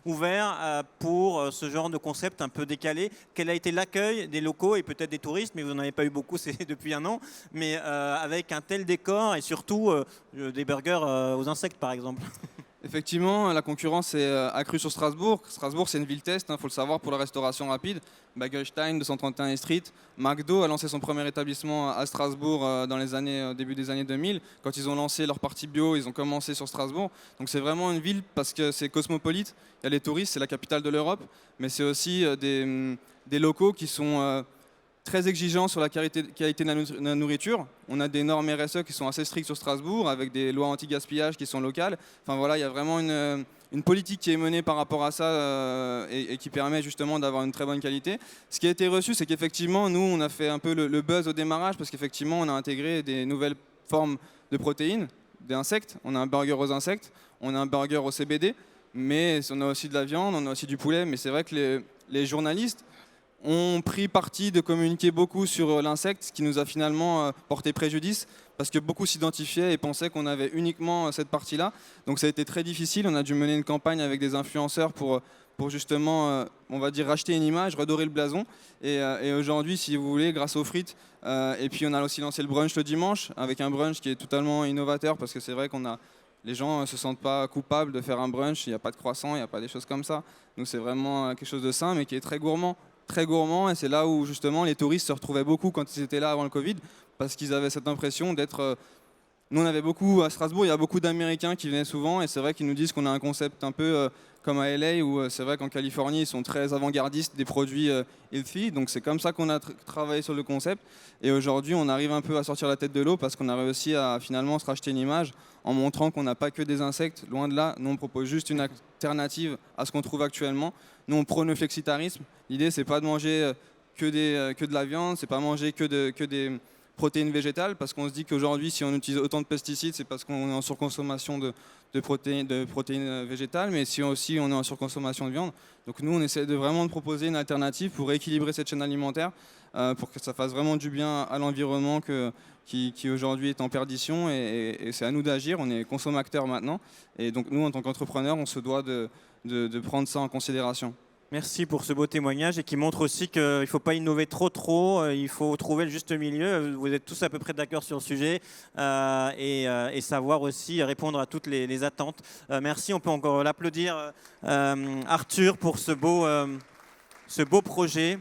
ouvert pour ce genre de concept un peu décalé. Quel a été l'accueil des locaux et peut-être des touristes, mais vous n'en avez pas eu beaucoup depuis un an, mais avec un tel décor et surtout des burgers aux insectes par exemple. Effectivement, la concurrence est accrue sur Strasbourg. Strasbourg, c'est une ville test, il faut le savoir, pour la restauration rapide. Bagelstein, 231 East Street. McDo a lancé son premier établissement à Strasbourg dans début des années 2000. Quand ils ont lancé leur partie bio, ils ont commencé sur Strasbourg. Donc c'est vraiment une ville parce que c'est cosmopolite. Il y a les touristes, c'est la capitale de l'Europe, mais c'est aussi des locaux qui sont très exigeants sur la qualité de la nourriture. On a des normes RSE qui sont assez strictes sur Strasbourg, avec des lois anti-gaspillage qui sont locales. Enfin voilà, il y a vraiment une politique qui est menée par rapport à ça et qui permet justement d'avoir une très bonne qualité. Ce qui a été reçu, c'est qu'effectivement, nous, on a fait un peu le buzz au démarrage, parce qu'effectivement, on a intégré des nouvelles formes de protéines, des insectes. On a un burger aux insectes, on a un burger au CBD, mais on a aussi de la viande, on a aussi du poulet. Mais c'est vrai que les journalistes ont pris parti de communiquer beaucoup sur l'insecte, ce qui nous a finalement porté préjudice, parce que beaucoup s'identifiaient et pensaient qu'on avait uniquement cette partie-là. Donc ça a été très difficile, on a dû mener une campagne avec des influenceurs pour justement, on va dire, racheter une image, redorer le blason. Et aujourd'hui, si vous voulez, grâce aux frites, et puis on a aussi lancé le brunch le dimanche, avec un brunch qui est totalement innovateur, parce que c'est vrai les gens ne se sentent pas coupables de faire un brunch, il n'y a pas de croissant, il n'y a pas des choses comme ça. Donc c'est vraiment quelque chose de sain, mais qui est très gourmand. Très gourmand, et c'est là où justement les touristes se retrouvaient beaucoup quand ils étaient là avant le Covid, parce qu'ils avaient cette impression d'être... Nous on avait beaucoup, à Strasbourg, il y a beaucoup d'Américains qui venaient souvent, et c'est vrai qu'ils nous disent qu'on a un concept un peu comme à LA, où c'est vrai qu'en Californie ils sont très avant-gardistes des produits healthy, donc c'est comme ça qu'on a travaillé sur le concept, et aujourd'hui on arrive un peu à sortir la tête de l'eau, parce qu'on a réussi à finalement se racheter une image en montrant qu'on n'a pas que des insectes, loin de là. Nous on propose juste une alternative à ce qu'on trouve actuellement. Nous on prône le flexitarisme. L'idée c'est pas de manger que de la viande, c'est pas manger que des protéines végétales, parce qu'on se dit qu'aujourd'hui si on utilise autant de pesticides, c'est parce qu'on est en surconsommation de protéines végétales, mais si aussi on est en surconsommation de viande. Donc nous on essaie de vraiment proposer une alternative pour équilibrer cette chaîne alimentaire, pour que ça fasse vraiment du bien à l'environnement qui aujourd'hui est en perdition, et c'est à nous d'agir. On est consommateurs maintenant, et donc nous en tant qu'entrepreneurs on se doit de prendre ça en considération. Merci pour ce beau témoignage, et qui montre aussi qu'il ne faut pas innover trop, il faut trouver le juste milieu. Vous êtes tous à peu près d'accord sur le sujet, et savoir aussi répondre à toutes les attentes. Merci, on peut encore l'applaudir, Arthur, pour ce beau projet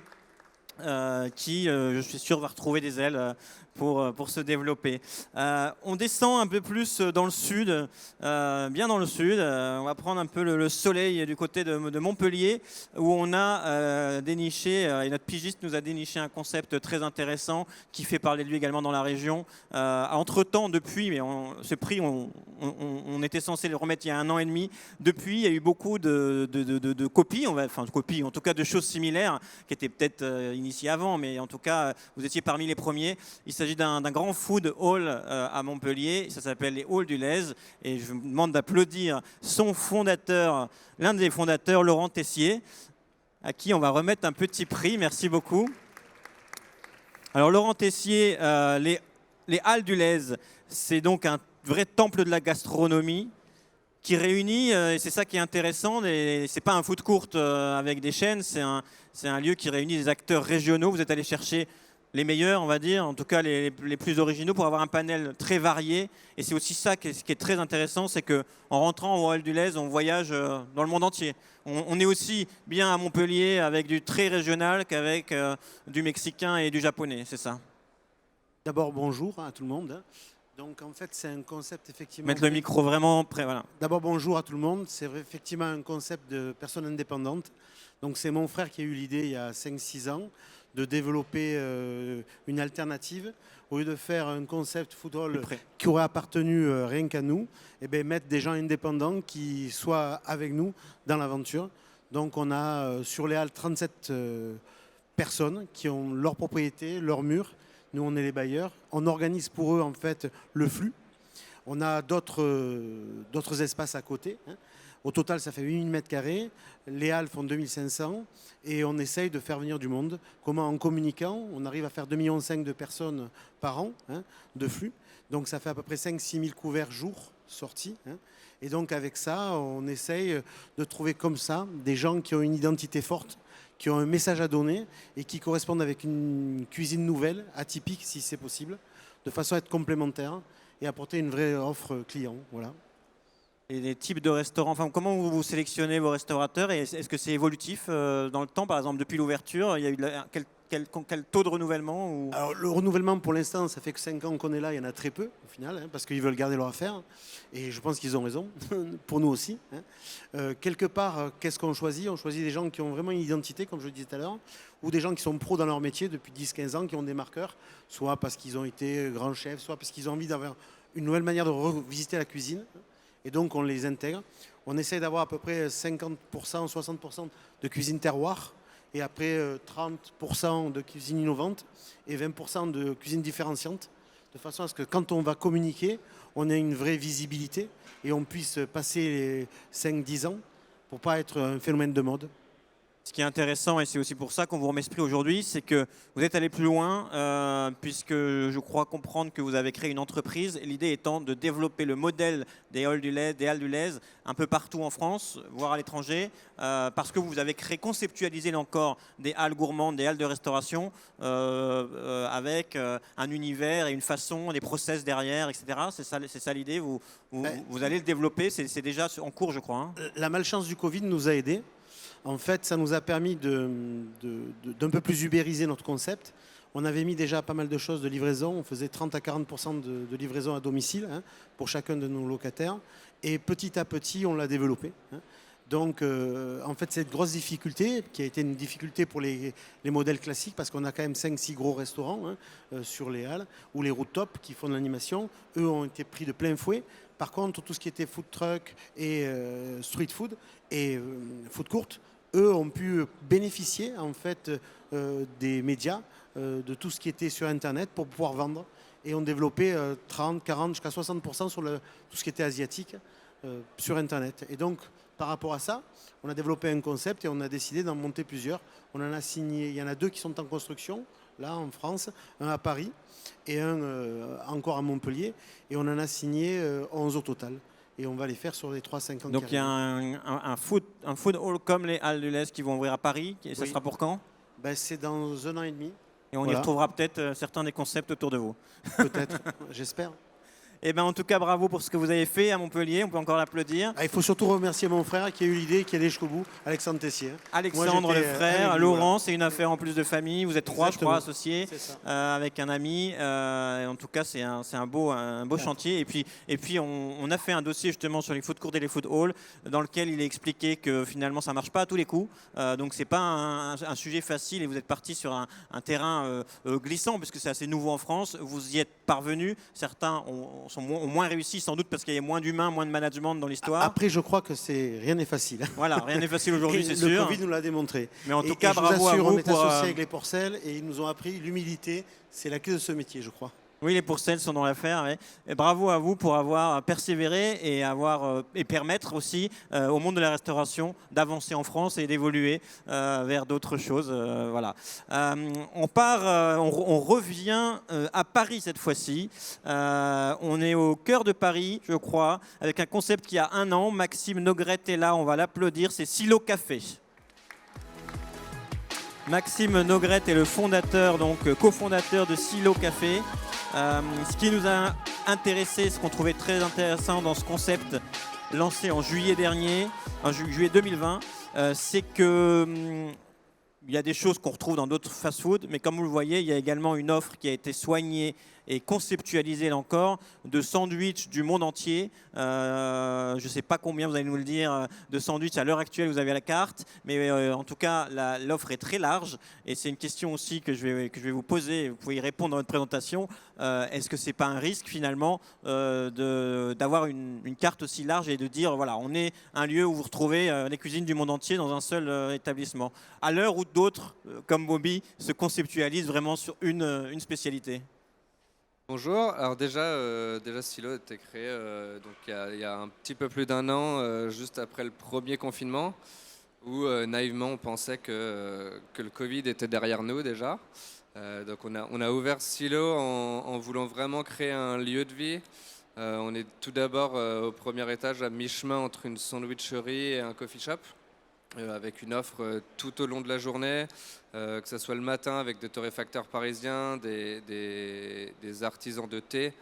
qui, je suis sûr, va retrouver des ailes pour se développer. On descend un peu plus dans le sud, bien dans le sud. On va prendre un peu le soleil du côté de Montpellier, où on a déniché, et notre pigiste nous a déniché un concept très intéressant qui fait parler de lui également dans la région. Entre-temps, depuis, mais ce prix, on était censé le remettre il y a 1 an et demi. Depuis, il y a eu beaucoup de copies, enfin de copies, en tout cas de choses similaires, qui étaient peut-être initiées avant, mais en tout cas, vous étiez parmi les premiers. Il s'agit d'un grand food hall à Montpellier, ça s'appelle les Halls du Lez, et je vous demande d'applaudir son fondateur, l'un des fondateurs, Laurent Tessier, à qui on va remettre un petit prix. Merci beaucoup. Alors Laurent Tessier, les Halles du Lez, c'est donc un vrai temple de la gastronomie qui réunit, et c'est ça qui est intéressant, c'est pas un food court avec des chaînes, c'est un lieu qui réunit des acteurs régionaux. Vous êtes allé chercher les meilleurs, on va dire, en tout cas les plus originaux, pour avoir un panel très varié. Et c'est aussi ça qui est très intéressant, c'est qu'en rentrant au Hall du Lez, on voyage dans le monde entier. On est aussi bien à Montpellier avec du très régional qu'avec du mexicain et du japonais, c'est ça. D'abord, bonjour à tout le monde. Donc en fait, c'est un concept effectivement... Mettre le micro vraiment près, voilà. D'abord, bonjour à tout le monde. C'est effectivement un concept de personnes indépendantes. Donc c'est mon frère qui a eu l'idée il y a 5-6 ans de développer une alternative. Au lieu de faire un concept food hall qui aurait appartenu rien qu'à nous, et bien mettre des gens indépendants qui soient avec nous dans l'aventure. Donc on a sur les halles 37 personnes qui ont leur propriété, leur mur. Nous, on est les bailleurs. On organise pour eux en fait le flux. On a d'autres espaces à côté. Au total, ça fait 8000 m². Les halles font 2500 et on essaye de faire venir du monde. Comment? En communiquant, on arrive à faire 2,5 millions de personnes par an de flux. Donc ça fait à peu près 5-6 000 couverts jour sortis. Et donc avec ça, on essaye de trouver comme ça des gens qui ont une identité forte, qui ont un message à donner et qui correspondent avec une cuisine nouvelle, atypique si c'est possible, de façon à être complémentaire et apporter une vraie offre client. Voilà. Et les types de restaurants, enfin, comment vous sélectionnez vos restaurateurs, et est-ce que c'est évolutif dans le temps? Par exemple, depuis l'ouverture, il y a eu quel taux de renouvellement ou... Alors, le renouvellement, pour l'instant, ça fait que 5 ans qu'on est là, il y en a très peu au final, parce qu'ils veulent garder leur affaire. Et je pense qu'ils ont raison, pour nous aussi. Quelque part, qu'est-ce qu'on choisit? On choisit des gens qui ont vraiment une identité, comme je le disais tout à l'heure, ou des gens qui sont pros dans leur métier depuis 10-15 ans, qui ont des marqueurs, soit parce qu'ils ont été grands chefs, soit parce qu'ils ont envie d'avoir une nouvelle manière de revisiter la cuisine. Et donc, on les intègre. On essaie d'avoir à peu près 50%, 60% de cuisine terroir, et après 30% de cuisine innovante et 20% de cuisine différenciante, de façon à ce que quand on va communiquer, on ait une vraie visibilité et on puisse passer les 5-10 ans pour ne pas être un phénomène de mode. Ce qui est intéressant, et c'est aussi pour ça qu'on vous remet ce prix aujourd'hui, c'est que vous êtes allé plus loin, puisque je crois comprendre que vous avez créé une entreprise, l'idée étant de développer le modèle des halles du lait un peu partout en France, voire à l'étranger, parce que vous avez conceptualisé là encore des halles gourmandes, des halles de restauration, avec un univers et une façon, des process derrière, etc. C'est ça l'idée, vous allez le développer, c'est déjà en cours, je crois. Hein. La malchance du Covid nous a aidés. En fait, ça nous a permis d'un peu plus ubériser notre concept. On avait mis déjà pas mal de choses de livraison. On faisait 30 à 40% de livraison à domicile, hein, pour chacun de nos locataires. Et petit à petit, on l'a développé. Hein. Donc, en fait, cette grosse difficulté, qui a été une difficulté pour les modèles classiques, parce qu'on a quand même 5-6 gros restaurants, hein, sur les halles, ou les rooftops qui font de l'animation, eux ont été pris de plein fouet. Par contre, tout ce qui était food truck et street food et food court, eux ont pu bénéficier en fait des médias, de tout ce qui était sur Internet pour pouvoir vendre, et ont développé 30, 40, jusqu'à 60% sur tout ce qui était asiatique sur Internet. Et donc, par rapport à ça, on a développé un concept et on a décidé d'en monter plusieurs. On en a signé, il y en a 2 qui sont en construction, là en France, un à Paris et un encore à Montpellier. Et on en a signé 11 au total. Et on va les faire sur les 3-5 ans. Donc il y a un food hall comme les halles du lait qui vont ouvrir à Paris. Et ça sera pour quand? Ben, c'est dans 1 an et demi. Et on y retrouvera peut-être certains des concepts autour de vous. Peut-être, j'espère. Eh ben, en tout cas, bravo pour ce que vous avez fait à Montpellier. On peut encore l'applaudir. Il faut surtout remercier mon frère qui a eu l'idée, qui est allé jusqu'au bout, Alexandre Tessier. Alexandre, le frère, Laurent, c'est une affaire en plus de famille. Vous êtes 3, je crois, associés, avec un ami. En tout cas, c'est un beau chantier. Et puis on a fait un dossier justement sur les food courts et les food halls, dans lequel il est expliqué que finalement, ça ne marche pas à tous les coups. Donc, ce n'est pas un sujet facile et vous êtes parti sur un terrain glissant, puisque c'est assez nouveau en France. Vous y êtes parvenu. Certains ont moins réussi, sans doute parce qu'il y a moins d'humains, moins de management dans l'histoire. Après, je crois que rien n'est facile. Voilà, rien n'est facile aujourd'hui, c'est sûr. Le Covid nous l'a démontré. Mais en tout cas, je bravo vous assure, à vous. On est associés avec les Porcel et ils nous ont appris l'humilité. C'est la clé de ce métier, je crois. Oui, les Porcel sont dans l'affaire. Ouais. Et bravo à vous pour avoir persévéré et permettre aussi au monde de la restauration d'avancer en France et d'évoluer vers d'autres choses. Voilà. On revient à Paris cette fois-ci. On est au cœur de Paris, je crois, avec un concept qui a 1 an. Maxime Nogrette est là, on va l'applaudir. C'est Silo Café. Maxime Nogrette est le fondateur, donc cofondateur de Silo Café. Ce qui nous a intéressé, ce qu'on trouvait très intéressant dans ce concept lancé en juillet dernier, en juillet 2020, c'est que il y a des choses qu'on retrouve dans d'autres fast-food, mais comme vous le voyez, il y a également une offre qui a été soignée et conceptualisée là encore de sandwichs du monde entier. Je ne sais pas combien, vous allez nous le dire, de sandwichs à l'heure actuelle vous avez à la carte, mais en tout cas l'offre est très large et c'est une question aussi que je vais vous poser, vous pouvez y répondre dans votre présentation. Est-ce que ce n'est pas un risque finalement d'avoir une carte aussi large et de dire voilà, on est un lieu où vous retrouvez les cuisines du monde entier dans un seul établissement, à l'heure où d'autres comme Bobby se conceptualisent vraiment sur une spécialité? Bonjour, alors déjà Silo a été créé donc il y a un petit peu plus d'1 an, juste après le premier confinement, où naïvement on pensait que le Covid était derrière nous déjà. Donc on a ouvert Silo en voulant vraiment créer un lieu de vie. On est tout d'abord au premier étage à mi-chemin entre une sandwicherie et un coffee shop, avec une offre tout au long de la journée, que ce soit le matin avec des torréfacteurs parisiens, des artisans de thé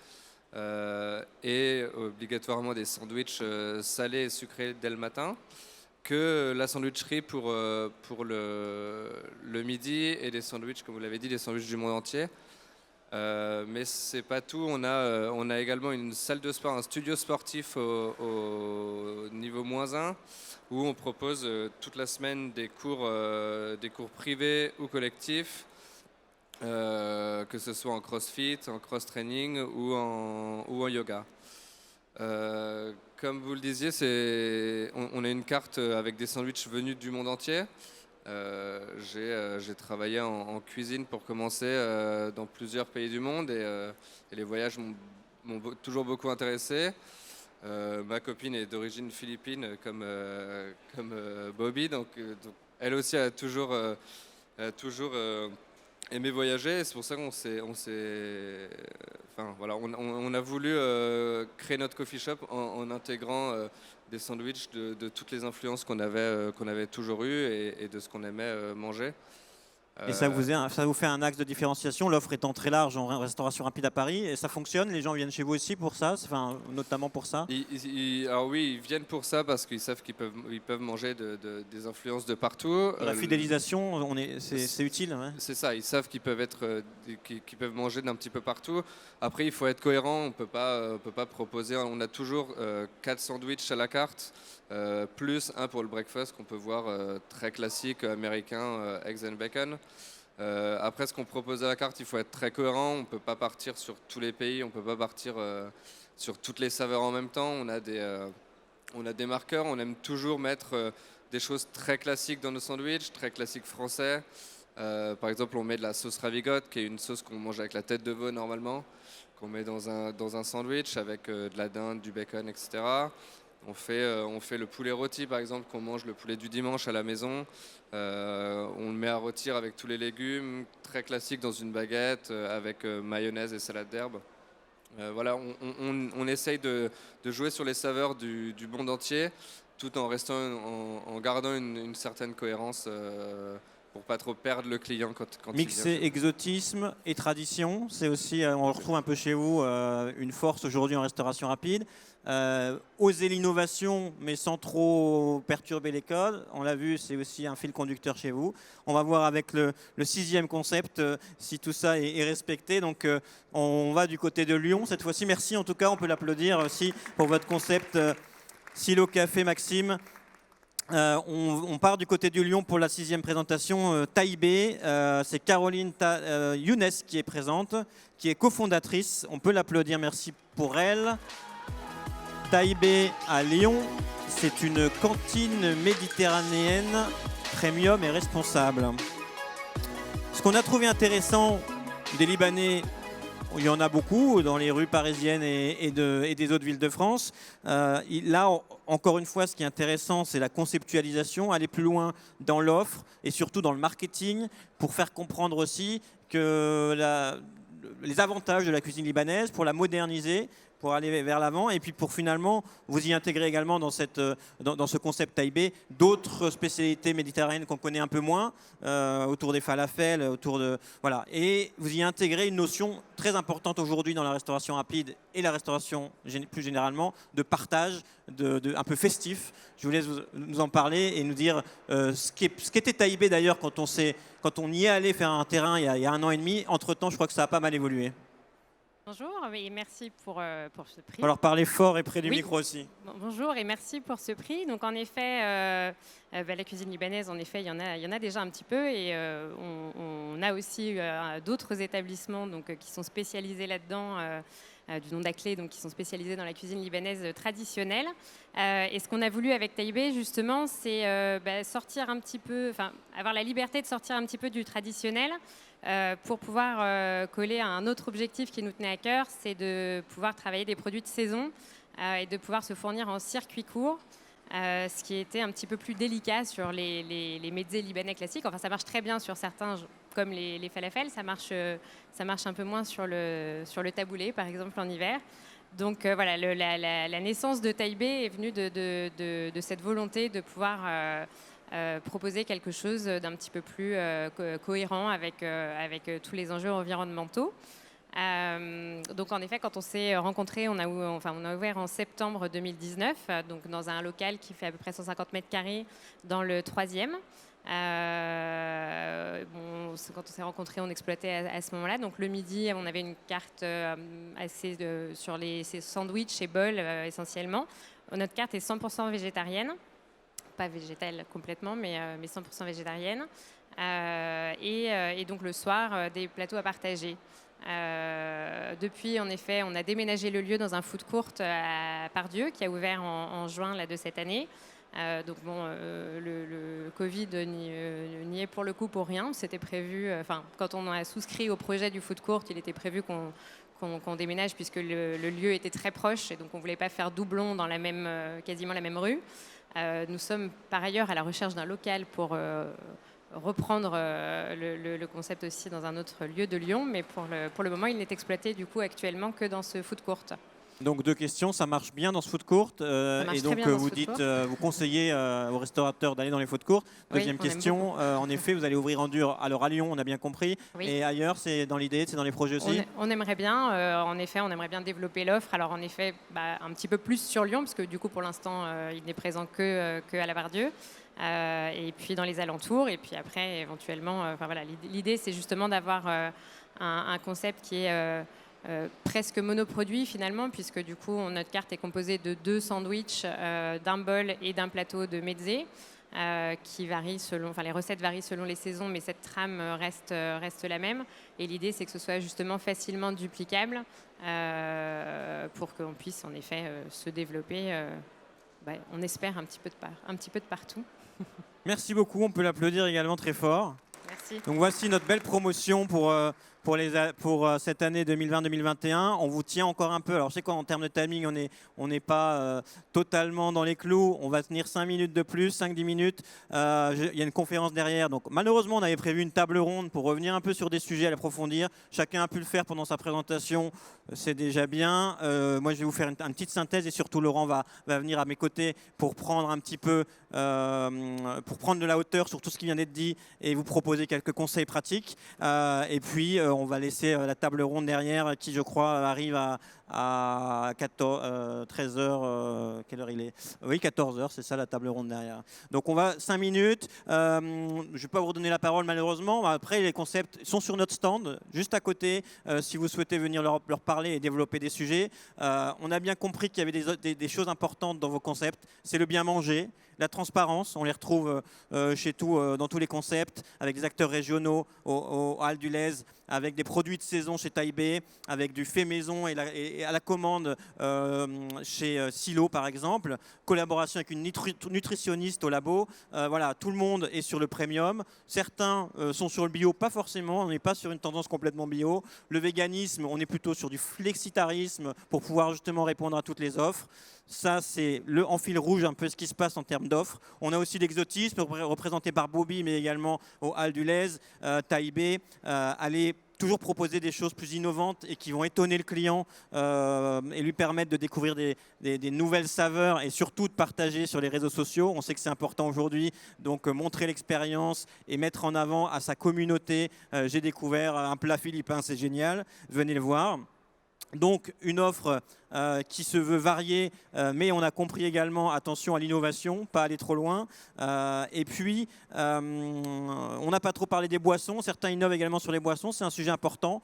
et obligatoirement des sandwichs salés et sucrés dès le matin, que la sandwicherie pour le midi et des sandwichs, comme vous l'avez dit, des sandwichs du monde entier. Mais c'est pas tout, on a également une salle de sport, un studio sportif au niveau -1, où on propose toute la semaine des cours privés ou collectifs, que ce soit en crossfit, en cross-training ou en yoga. Comme vous le disiez, on a une carte avec des sandwichs venus du monde entier. J'ai travaillé en cuisine pour commencer dans plusieurs pays du monde et les voyages m'ont toujours beaucoup intéressé. Ma copine est d'origine philippine comme Bobby, donc elle aussi a toujours, aimé voyager. C'est pour ça qu'on on a voulu créer notre coffee shop en intégrant des sandwichs de toutes les influences qu'on avait toujours eues et de ce qu'on aimait manger. Et ça vous fait un axe de différenciation, l'offre étant très large en restauration rapide à Paris, et ça fonctionne, les gens viennent chez vous aussi pour ça, enfin, notamment pour ça? Alors oui, ils viennent pour ça parce qu'ils savent qu'ils peuvent manger des influences de partout. La fidélisation, c'est utile. Ouais. C'est ça, ils savent qu'ils peuvent manger d'un petit peu partout. Après, il faut être cohérent, on peut pas proposer, on a toujours 4 sandwichs à la carte, plus un pour le breakfast qu'on peut voir très classique américain, eggs and bacon. Après, ce qu'on propose à la carte, il faut être très cohérent. On ne peut pas partir sur tous les pays, on ne peut pas partir sur toutes les saveurs en même temps. On a des marqueurs, on aime toujours mettre des choses très classiques dans nos sandwichs, très classiques français. Par exemple, on met de la sauce ravigote, qui est une sauce qu'on mange avec la tête de veau normalement, qu'on met dans un sandwich avec de la dinde, du bacon, etc. On fait le poulet rôti, par exemple, qu'on mange le poulet du dimanche à la maison. On le met à rôtir avec tous les légumes, très classique dans une baguette, avec mayonnaise et salade d'herbe. Voilà, on essaye de jouer sur les saveurs du monde entier, tout en gardant une certaine cohérence pour pas trop perdre le client quand Mixer exotisme et tradition, c'est aussi, on retrouve un peu chez vous une force aujourd'hui en restauration rapide. Oser l'innovation, mais sans trop perturber les codes. On l'a vu, c'est aussi un fil conducteur chez vous. On va voir avec le 6e concept si tout ça est respecté. Donc, on va du côté de Lyon cette fois-ci. Merci en tout cas, on peut l'applaudir aussi pour votre concept Silo Café, Maxime. On part du côté du Lyon pour la 6e présentation. Taïbé, c'est Caroline Younes qui est présente, qui est cofondatrice. On peut l'applaudir, merci pour elle. Taïbé à Lyon, c'est une cantine méditerranéenne premium et responsable. Ce qu'on a trouvé intéressant des Libanais, il y en a beaucoup dans les rues parisiennes et des autres villes de France. Là, encore une fois, ce qui est intéressant, c'est la conceptualisation, aller plus loin dans l'offre et surtout dans le marketing pour faire comprendre aussi que les avantages de la cuisine libanaise, pour la moderniser, pour aller vers l'avant, et puis pour finalement vous y intégrer également dans ce concept Taïbé d'autres spécialités méditerranéennes qu'on connaît un peu moins, autour des falafels, voilà. Et vous y intégrez une notion très importante aujourd'hui dans la restauration rapide et la restauration plus généralement, de partage, un peu festif. Je vous laisse nous en parler et nous dire ce qu'était Taïbé d'ailleurs quand on y est allé faire un terrain il y a 1 an et demi. Entre-temps, je crois que ça a pas mal évolué. Bonjour et merci pour ce prix. Alors parlez fort et près du micro aussi. Bonjour et merci pour ce prix. Donc en effet, la cuisine libanaise, en effet, il y en a déjà un petit peu et on a aussi d'autres établissements qui sont spécialisés là-dedans, du nom d'Aclé, donc qui sont spécialisés dans la cuisine libanaise traditionnelle. Et ce qu'on a voulu avec Taïbé, justement, c'est sortir un petit peu, avoir la liberté de sortir un petit peu du traditionnel. Pour pouvoir coller à un autre objectif qui nous tenait à cœur, c'est de pouvoir travailler des produits de saison et de pouvoir se fournir en circuit court, ce qui était un petit peu plus délicat sur les mezzés libanais classiques. Enfin, ça marche très bien sur certains, comme les falafels, ça marche un peu moins sur le taboulé, par exemple, en hiver. Donc voilà, la naissance de Taïbé est venue de cette volonté de pouvoir proposer quelque chose d'un petit peu plus cohérent avec tous les enjeux environnementaux. Donc en effet, quand on s'est rencontrés, on a ouvert en septembre 2019, donc dans un local qui fait à peu près 150 mètres carrés dans le 3e. Quand on s'est rencontrés, on exploitait à ce moment-là. Donc le midi, on avait une carte sur ces sandwichs et bols essentiellement. Notre carte est 100% végétarienne. Pas végétale complètement, mais 100% végétarienne. Et donc le soir, des plateaux à partager. Depuis, en effet, on a déménagé le lieu dans un food court à Pardieu qui a ouvert en juin de cette année. Le Covid n'y est pour le coup pour rien. C'était prévu, quand on a souscrit au projet du food court, il était prévu qu'on déménage puisque le lieu était très proche et donc on ne voulait pas faire doublon dans quasiment la même rue. Nous sommes par ailleurs à la recherche d'un local pour reprendre le concept aussi dans un autre lieu de Lyon, mais pour le moment, il n'est exploité du coup actuellement que dans ce food court. Donc 2 questions, ça marche bien dans ce food court marche et très donc bien dans ce vous food dites, court. Vous conseillez aux restaurateurs d'aller dans les food courts. Oui, Deuxième on aime question, en effet vous allez ouvrir en dur alors à Lyon, on a bien compris, Oui. et ailleurs c'est dans l'idée, c'est dans les projets aussi. On aimerait bien, en effet, on aimerait bien développer l'offre. Alors en effet, un petit peu plus sur Lyon, parce que du coup pour l'instant il n'est présent que à la Bardieu. Et puis dans les alentours, et puis après éventuellement, voilà, l'idée c'est justement d'avoir un concept qui est presque monoproduit finalement, puisque du coup notre carte est composée de 2 sandwichs, d'un bol et d'un plateau de mezze. Qui varie les recettes varient selon les saisons, mais cette trame reste la même. Et l'idée, c'est que ce soit justement facilement duplicable pour qu'on puisse en effet se développer. On espère un petit peu de partout. Merci beaucoup, on peut l'applaudir également très fort. Merci. Donc voici notre belle promotion pour cette année 2020-2021. On vous tient encore un peu. Alors je sais qu'en termes de timing, on n'est pas totalement dans les clous. On va tenir 5 minutes de plus, 5-10 minutes. Il y a une conférence derrière. Donc malheureusement, on avait prévu une table ronde pour revenir un peu sur des sujets à approfondir. Chacun a pu le faire pendant sa présentation. C'est déjà bien. Moi, je vais vous faire une petite synthèse et surtout Laurent va venir à mes côtés pour prendre un petit peu, pour prendre de la hauteur sur tout ce qui vient d'être dit et vous proposer quelques conseils pratiques. Et puis, on va laisser la table ronde derrière qui, je crois, arrive à 13h. Quelle heure il est? Oui, 14h, c'est ça la table ronde derrière. Donc, on va 5 minutes. Je ne vais pas vous redonner la parole malheureusement. Après, les concepts sont sur notre stand, juste à côté, si vous souhaitez venir leur parler et développer des sujets. On a bien compris qu'il y avait des choses importantes dans vos concepts. C'est le bien manger, la transparence, on les retrouve dans tous les concepts, avec des acteurs régionaux au Halles du Lez, avec des produits de saison chez Taïbé, avec du fait maison et à la commande chez Silo par exemple, collaboration avec une nutritionniste au labo. Voilà, tout le monde est sur le premium. Certains sont sur le bio, pas forcément, on n'est pas sur une tendance complètement bio. Le véganisme, on est plutôt sur du flexitarisme pour pouvoir justement répondre à toutes les offres. Ça, c'est en fil rouge un peu ce qui se passe en termes d'offres. On a aussi l'exotisme représenté par Bobby, mais également au Halles du Lez, Taïbé. Allez toujours proposer des choses plus innovantes et qui vont étonner le client et lui permettre de découvrir des nouvelles saveurs et surtout de partager sur les réseaux sociaux. On sait que c'est important aujourd'hui, donc montrer l'expérience et mettre en avant à sa communauté. J'ai découvert un plat philippin, c'est génial, venez le voir. Donc une offre qui se veut variée, mais on a compris également, attention à l'innovation, pas aller trop loin. Et puis, on n'a pas trop parlé des boissons. Certains innovent également sur les boissons, c'est un sujet important.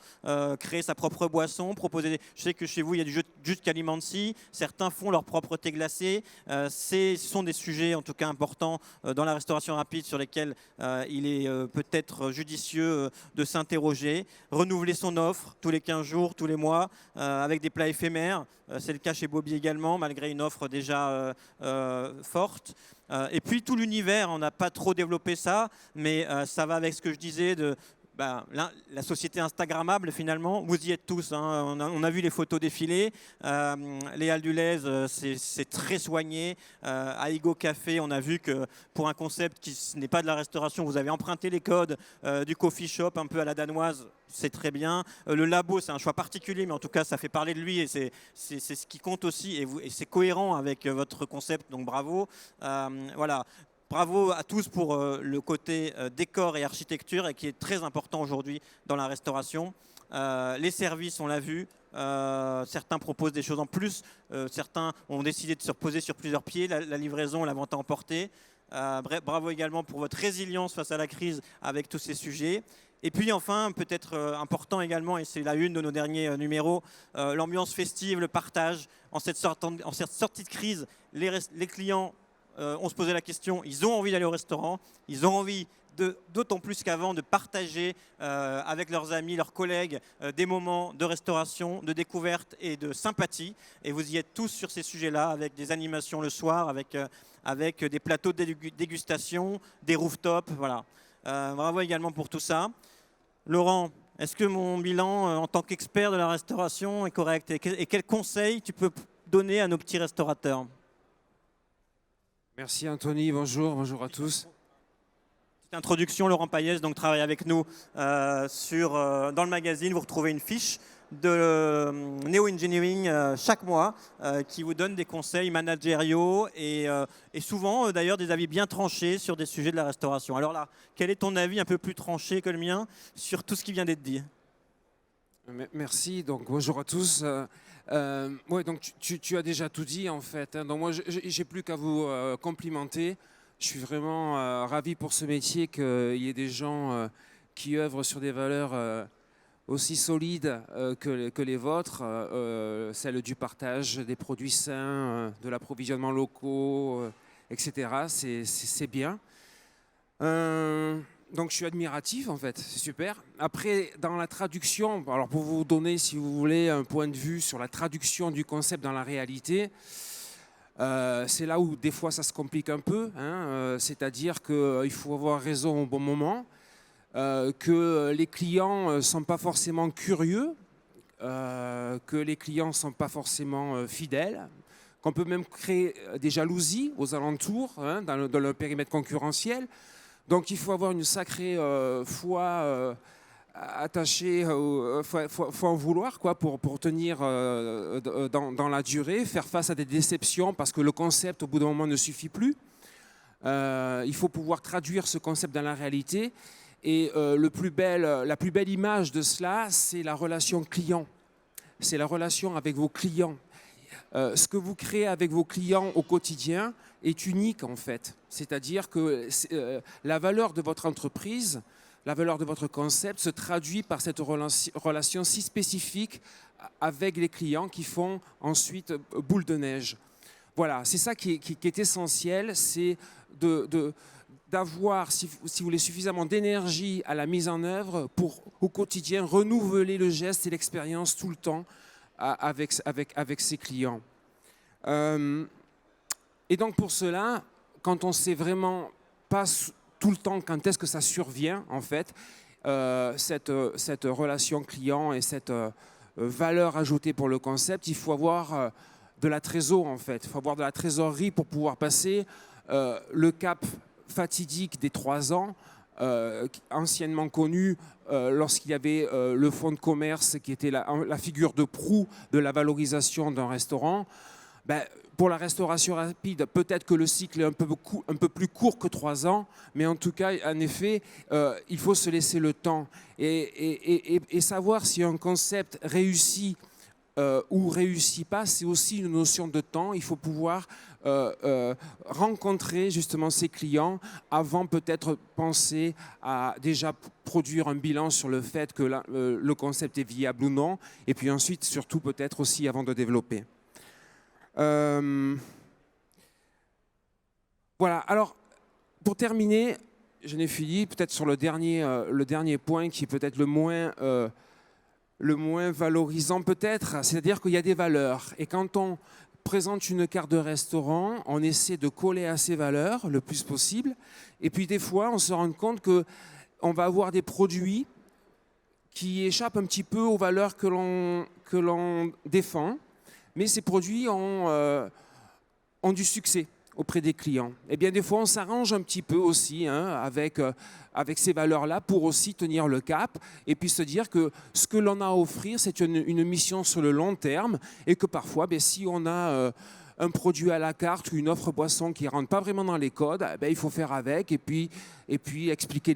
Créer sa propre boisson, proposer. Je sais que chez vous, il y a du jus de calimansi. Certains font leur propre thé glacé. Ce sont des sujets, en tout cas, importants dans la restauration rapide sur lesquels il est peut-être judicieux de s'interroger. Renouveler son offre tous les 15 jours, tous les mois, avec des plats éphémères. C'est le cas chez Bobby également, malgré une offre déjà forte. Et puis tout l'univers, on n'a pas trop développé ça, mais ça va avec ce que je disais de la société instagrammable finalement. Vous y êtes tous, hein. On a vu les photos défiler. Les Halles du Lez, c'est très soigné. À Ego Café, on a vu que pour un concept qui n'est pas de la restauration, vous avez emprunté les codes du coffee shop un peu à la danoise. C'est très bien. Le labo, c'est un choix particulier, mais en tout cas, ça fait parler de lui et c'est ce qui compte aussi. Et c'est cohérent avec votre concept, donc bravo. Voilà. Bravo à tous pour le côté décor et architecture et qui est très important aujourd'hui dans la restauration. Les services, on l'a vu. Certains proposent des choses en plus. Certains ont décidé de se reposer sur plusieurs pieds. La livraison, la vente à emporter. Bravo également pour votre résilience face à la crise avec tous ces sujets. Et puis enfin, peut-être important également, et c'est la une de nos derniers numéros, l'ambiance festive, le partage. En cette sortie de crise, les clients on se posait la question, ils ont envie d'aller au restaurant, ils ont envie d'autant plus qu'avant de partager avec leurs amis, leurs collègues, des moments de restauration, de découverte et de sympathie. Et vous y êtes tous sur ces sujets-là, avec des animations le soir, avec des plateaux de dégustation, des rooftops. Voilà. Bravo également pour tout ça. Laurent, est-ce que mon bilan en tant qu'expert de la restauration est correct? Et quels conseils tu peux donner à nos petits restaurateurs? Merci Anthony, bonjour à tous. Petite introduction, Laurent Payès donc, travaille avec nous dans le magazine. Vous retrouvez une fiche de Neo Engineering chaque mois qui vous donne des conseils managériaux et souvent d'ailleurs des avis bien tranchés sur des sujets de la restauration. Alors là, quel est ton avis un peu plus tranché que le mien sur tout ce qui vient d'être dit? Merci, donc bonjour à tous. Ouais, donc tu as déjà tout dit en fait, hein. Donc moi j'ai plus qu'à vous complimenter. Je suis vraiment ravi pour ce métier qu'il y ait des gens qui œuvrent sur des valeurs aussi solides que les vôtres, celles du partage des produits sains, de l'approvisionnement locaux, etc. C'est bien. Donc je suis admiratif en fait, c'est super. Après, dans la traduction, alors pour vous donner, si vous voulez, un point de vue sur la traduction du concept dans la réalité, c'est là où des fois ça se complique un peu, hein, c'est-à-dire qu'il faut avoir raison au bon moment, que les clients ne sont pas forcément curieux, que les clients ne sont pas forcément fidèles, qu'on peut même créer des jalousies aux alentours, hein, dans le périmètre concurrentiel. Donc il faut avoir une sacrée foi attachée, faut en vouloir quoi, pour tenir dans la durée, faire face à des déceptions parce que le concept au bout d'un moment ne suffit plus. Il faut pouvoir traduire ce concept dans la réalité et la plus belle image de cela, c'est la relation client. C'est la relation avec vos clients. Ce que vous créez avec vos clients au quotidien est unique en fait. C'est-à-dire que la valeur de votre entreprise, la valeur de votre concept se traduit par cette relation si spécifique avec les clients qui font ensuite boule de neige. Voilà, c'est ça qui est essentiel, c'est d'avoir, si vous voulez, suffisamment d'énergie à la mise en œuvre pour au quotidien renouveler le geste et l'expérience tout le temps avec ses clients. Et donc pour cela, quand on ne sait vraiment pas tout le temps quand est-ce que ça survient, en fait, cette relation client et cette valeur ajoutée pour le concept, il faut avoir de la trésor, en fait. Il faut avoir de la trésorerie pour pouvoir passer le cap fatidique des 3 ans, anciennement connu lorsqu'il y avait le fonds de commerce qui était la figure de proue de la valorisation d'un restaurant. Ben, pour la restauration rapide, peut-être que le cycle est un peu plus court que 3 ans, mais en tout cas, en effet, il faut se laisser le temps et savoir si un concept réussit ou réussit pas, c'est aussi une notion de temps. Il faut pouvoir rencontrer justement ses clients avant peut-être penser à déjà produire un bilan sur le fait que le concept est viable ou non, et puis ensuite surtout peut-être aussi avant de développer. Voilà, alors pour terminer, je n'ai fini peut-être sur le dernier point qui est peut-être le moins valorisant peut-être, c'est-à-dire qu'il y a des valeurs. Et quand on présente une carte de restaurant, on essaie de coller à ces valeurs le plus possible. Et puis des fois, on se rend compte qu'on va avoir des produits qui échappent un petit peu aux valeurs que l'on défend. Mais ces produits ont du succès auprès des clients. Et bien des fois, on s'arrange un petit peu aussi avec ces valeurs-là pour aussi tenir le cap et puis se dire que ce que l'on a à offrir, c'est une mission sur le long terme et que parfois, si on a un produit à la carte ou une offre boisson qui ne rentre pas vraiment dans les codes, il faut faire avec et puis expliquer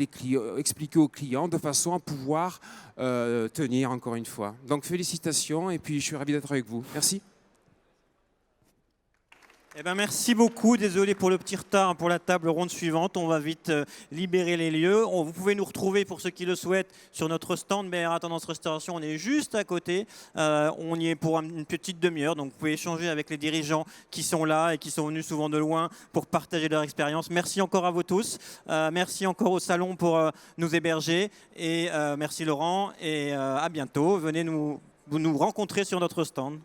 aux clients de façon à pouvoir tenir encore une fois. Donc félicitations et puis je suis ravi d'être avec vous. Merci. Eh ben, merci beaucoup. Désolé pour le petit retard pour la table ronde suivante. On va vite libérer les lieux. Vous pouvez nous retrouver, pour ceux qui le souhaitent, sur notre stand BRA Tendance Restauration. On est juste à côté. On y est pour une petite demi-heure. Donc, vous pouvez échanger avec les dirigeants qui sont là et qui sont venus souvent de loin pour partager leur expérience. Merci encore à vous tous. Merci encore au salon pour nous héberger. Et merci Laurent. Et à bientôt. Venez nous rencontrer sur notre stand.